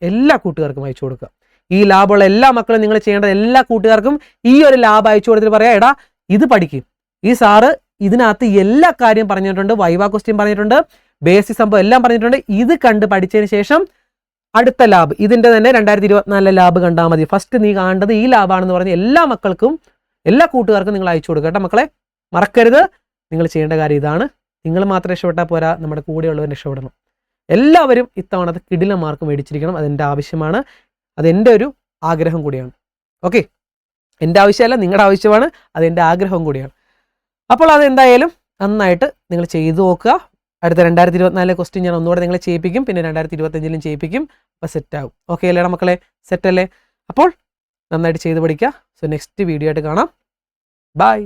എല്ലാ കൂട്ടുകാർക്കും അയച്ചു കൊടുക്കുക. ഈ ലാബുള്ള എല്ലാ മക്കളും നിങ്ങൾ ചെയ്യേണ്ടത്, എല്ലാ കൂട്ടുകാർക്കും ഈ ഒരു ലാബ് അയച്ചു കൊടുത്തിട്ട് പറയാം, എടാ ഇത് പഠിക്കും, ഈ സാറ് ഇതിനകത്ത് എല്ലാ കാര്യം പറഞ്ഞിട്ടുണ്ട്, വൈവ ക്വസ്റ്റ്യൻ പറഞ്ഞിട്ടുണ്ട്, ബേസിക് സംഭവം എല്ലാം പറഞ്ഞിട്ടുണ്ട്. ഇത് കണ്ട് പഠിച്ചതിന് ശേഷം അടുത്ത ലാബ്, ഇതിൻ്റെ തന്നെ 2024 ലാബ് കണ്ടാൽ മതി. ഫസ്റ്റ് നീ കാണേണ്ടത് ഈ ലാബാണെന്ന് പറഞ്ഞ് എല്ലാ മക്കൾക്കും, എല്ലാ കൂട്ടുകാർക്കും നിങ്ങൾ അയച്ചു കൊടുക്കുക കേട്ടോ മക്കളെ. മറക്കരുത്, നിങ്ങൾ ചെയ്യേണ്ട കാര്യം ഇതാണ്. നിങ്ങൾ മാത്രം രക്ഷപ്പെട്ടാൽ പോരാ, നമ്മുടെ കൂടെയുള്ളവർ രക്ഷപ്പെടണം. എല്ലാവരും ഇത്തവണ അത് കിടില മാർക്ക് മേടിച്ചിരിക്കണം. അതെൻ്റെ ആവശ്യമാണ്, അതെൻ്റെ ഒരു ആഗ്രഹം കൂടിയാണ്. ഓക്കെ, എൻ്റെ ആവശ്യമല്ല, നിങ്ങളുടെ ആവശ്യമാണ്, അതെൻ്റെ ആഗ്രഹം കൂടിയാണ്. അപ്പോൾ അതെന്തായാലും നന്നായിട്ട് നിങ്ങൾ ചെയ്തു നോക്കുക. അടുത്ത 2024 ക്വസ്റ്റ്യൻ ഞാൻ ഒന്നുകൂടെ നിങ്ങളെ ചെയ്യിപ്പിക്കും, പിന്നെ 2025 ചെയ്യിപ്പിക്കും. അപ്പോൾ സെറ്റാകും. ഓക്കെ അല്ലേടാ മക്കളെ, സെറ്റല്ലേ? അപ്പോൾ നന്നായിട്ട് ചെയ്ത് പഠിക്കുക. സോ നെക്സ്റ്റ് വീഡിയോ ആയിട്ട് കാണാം. ബൈ.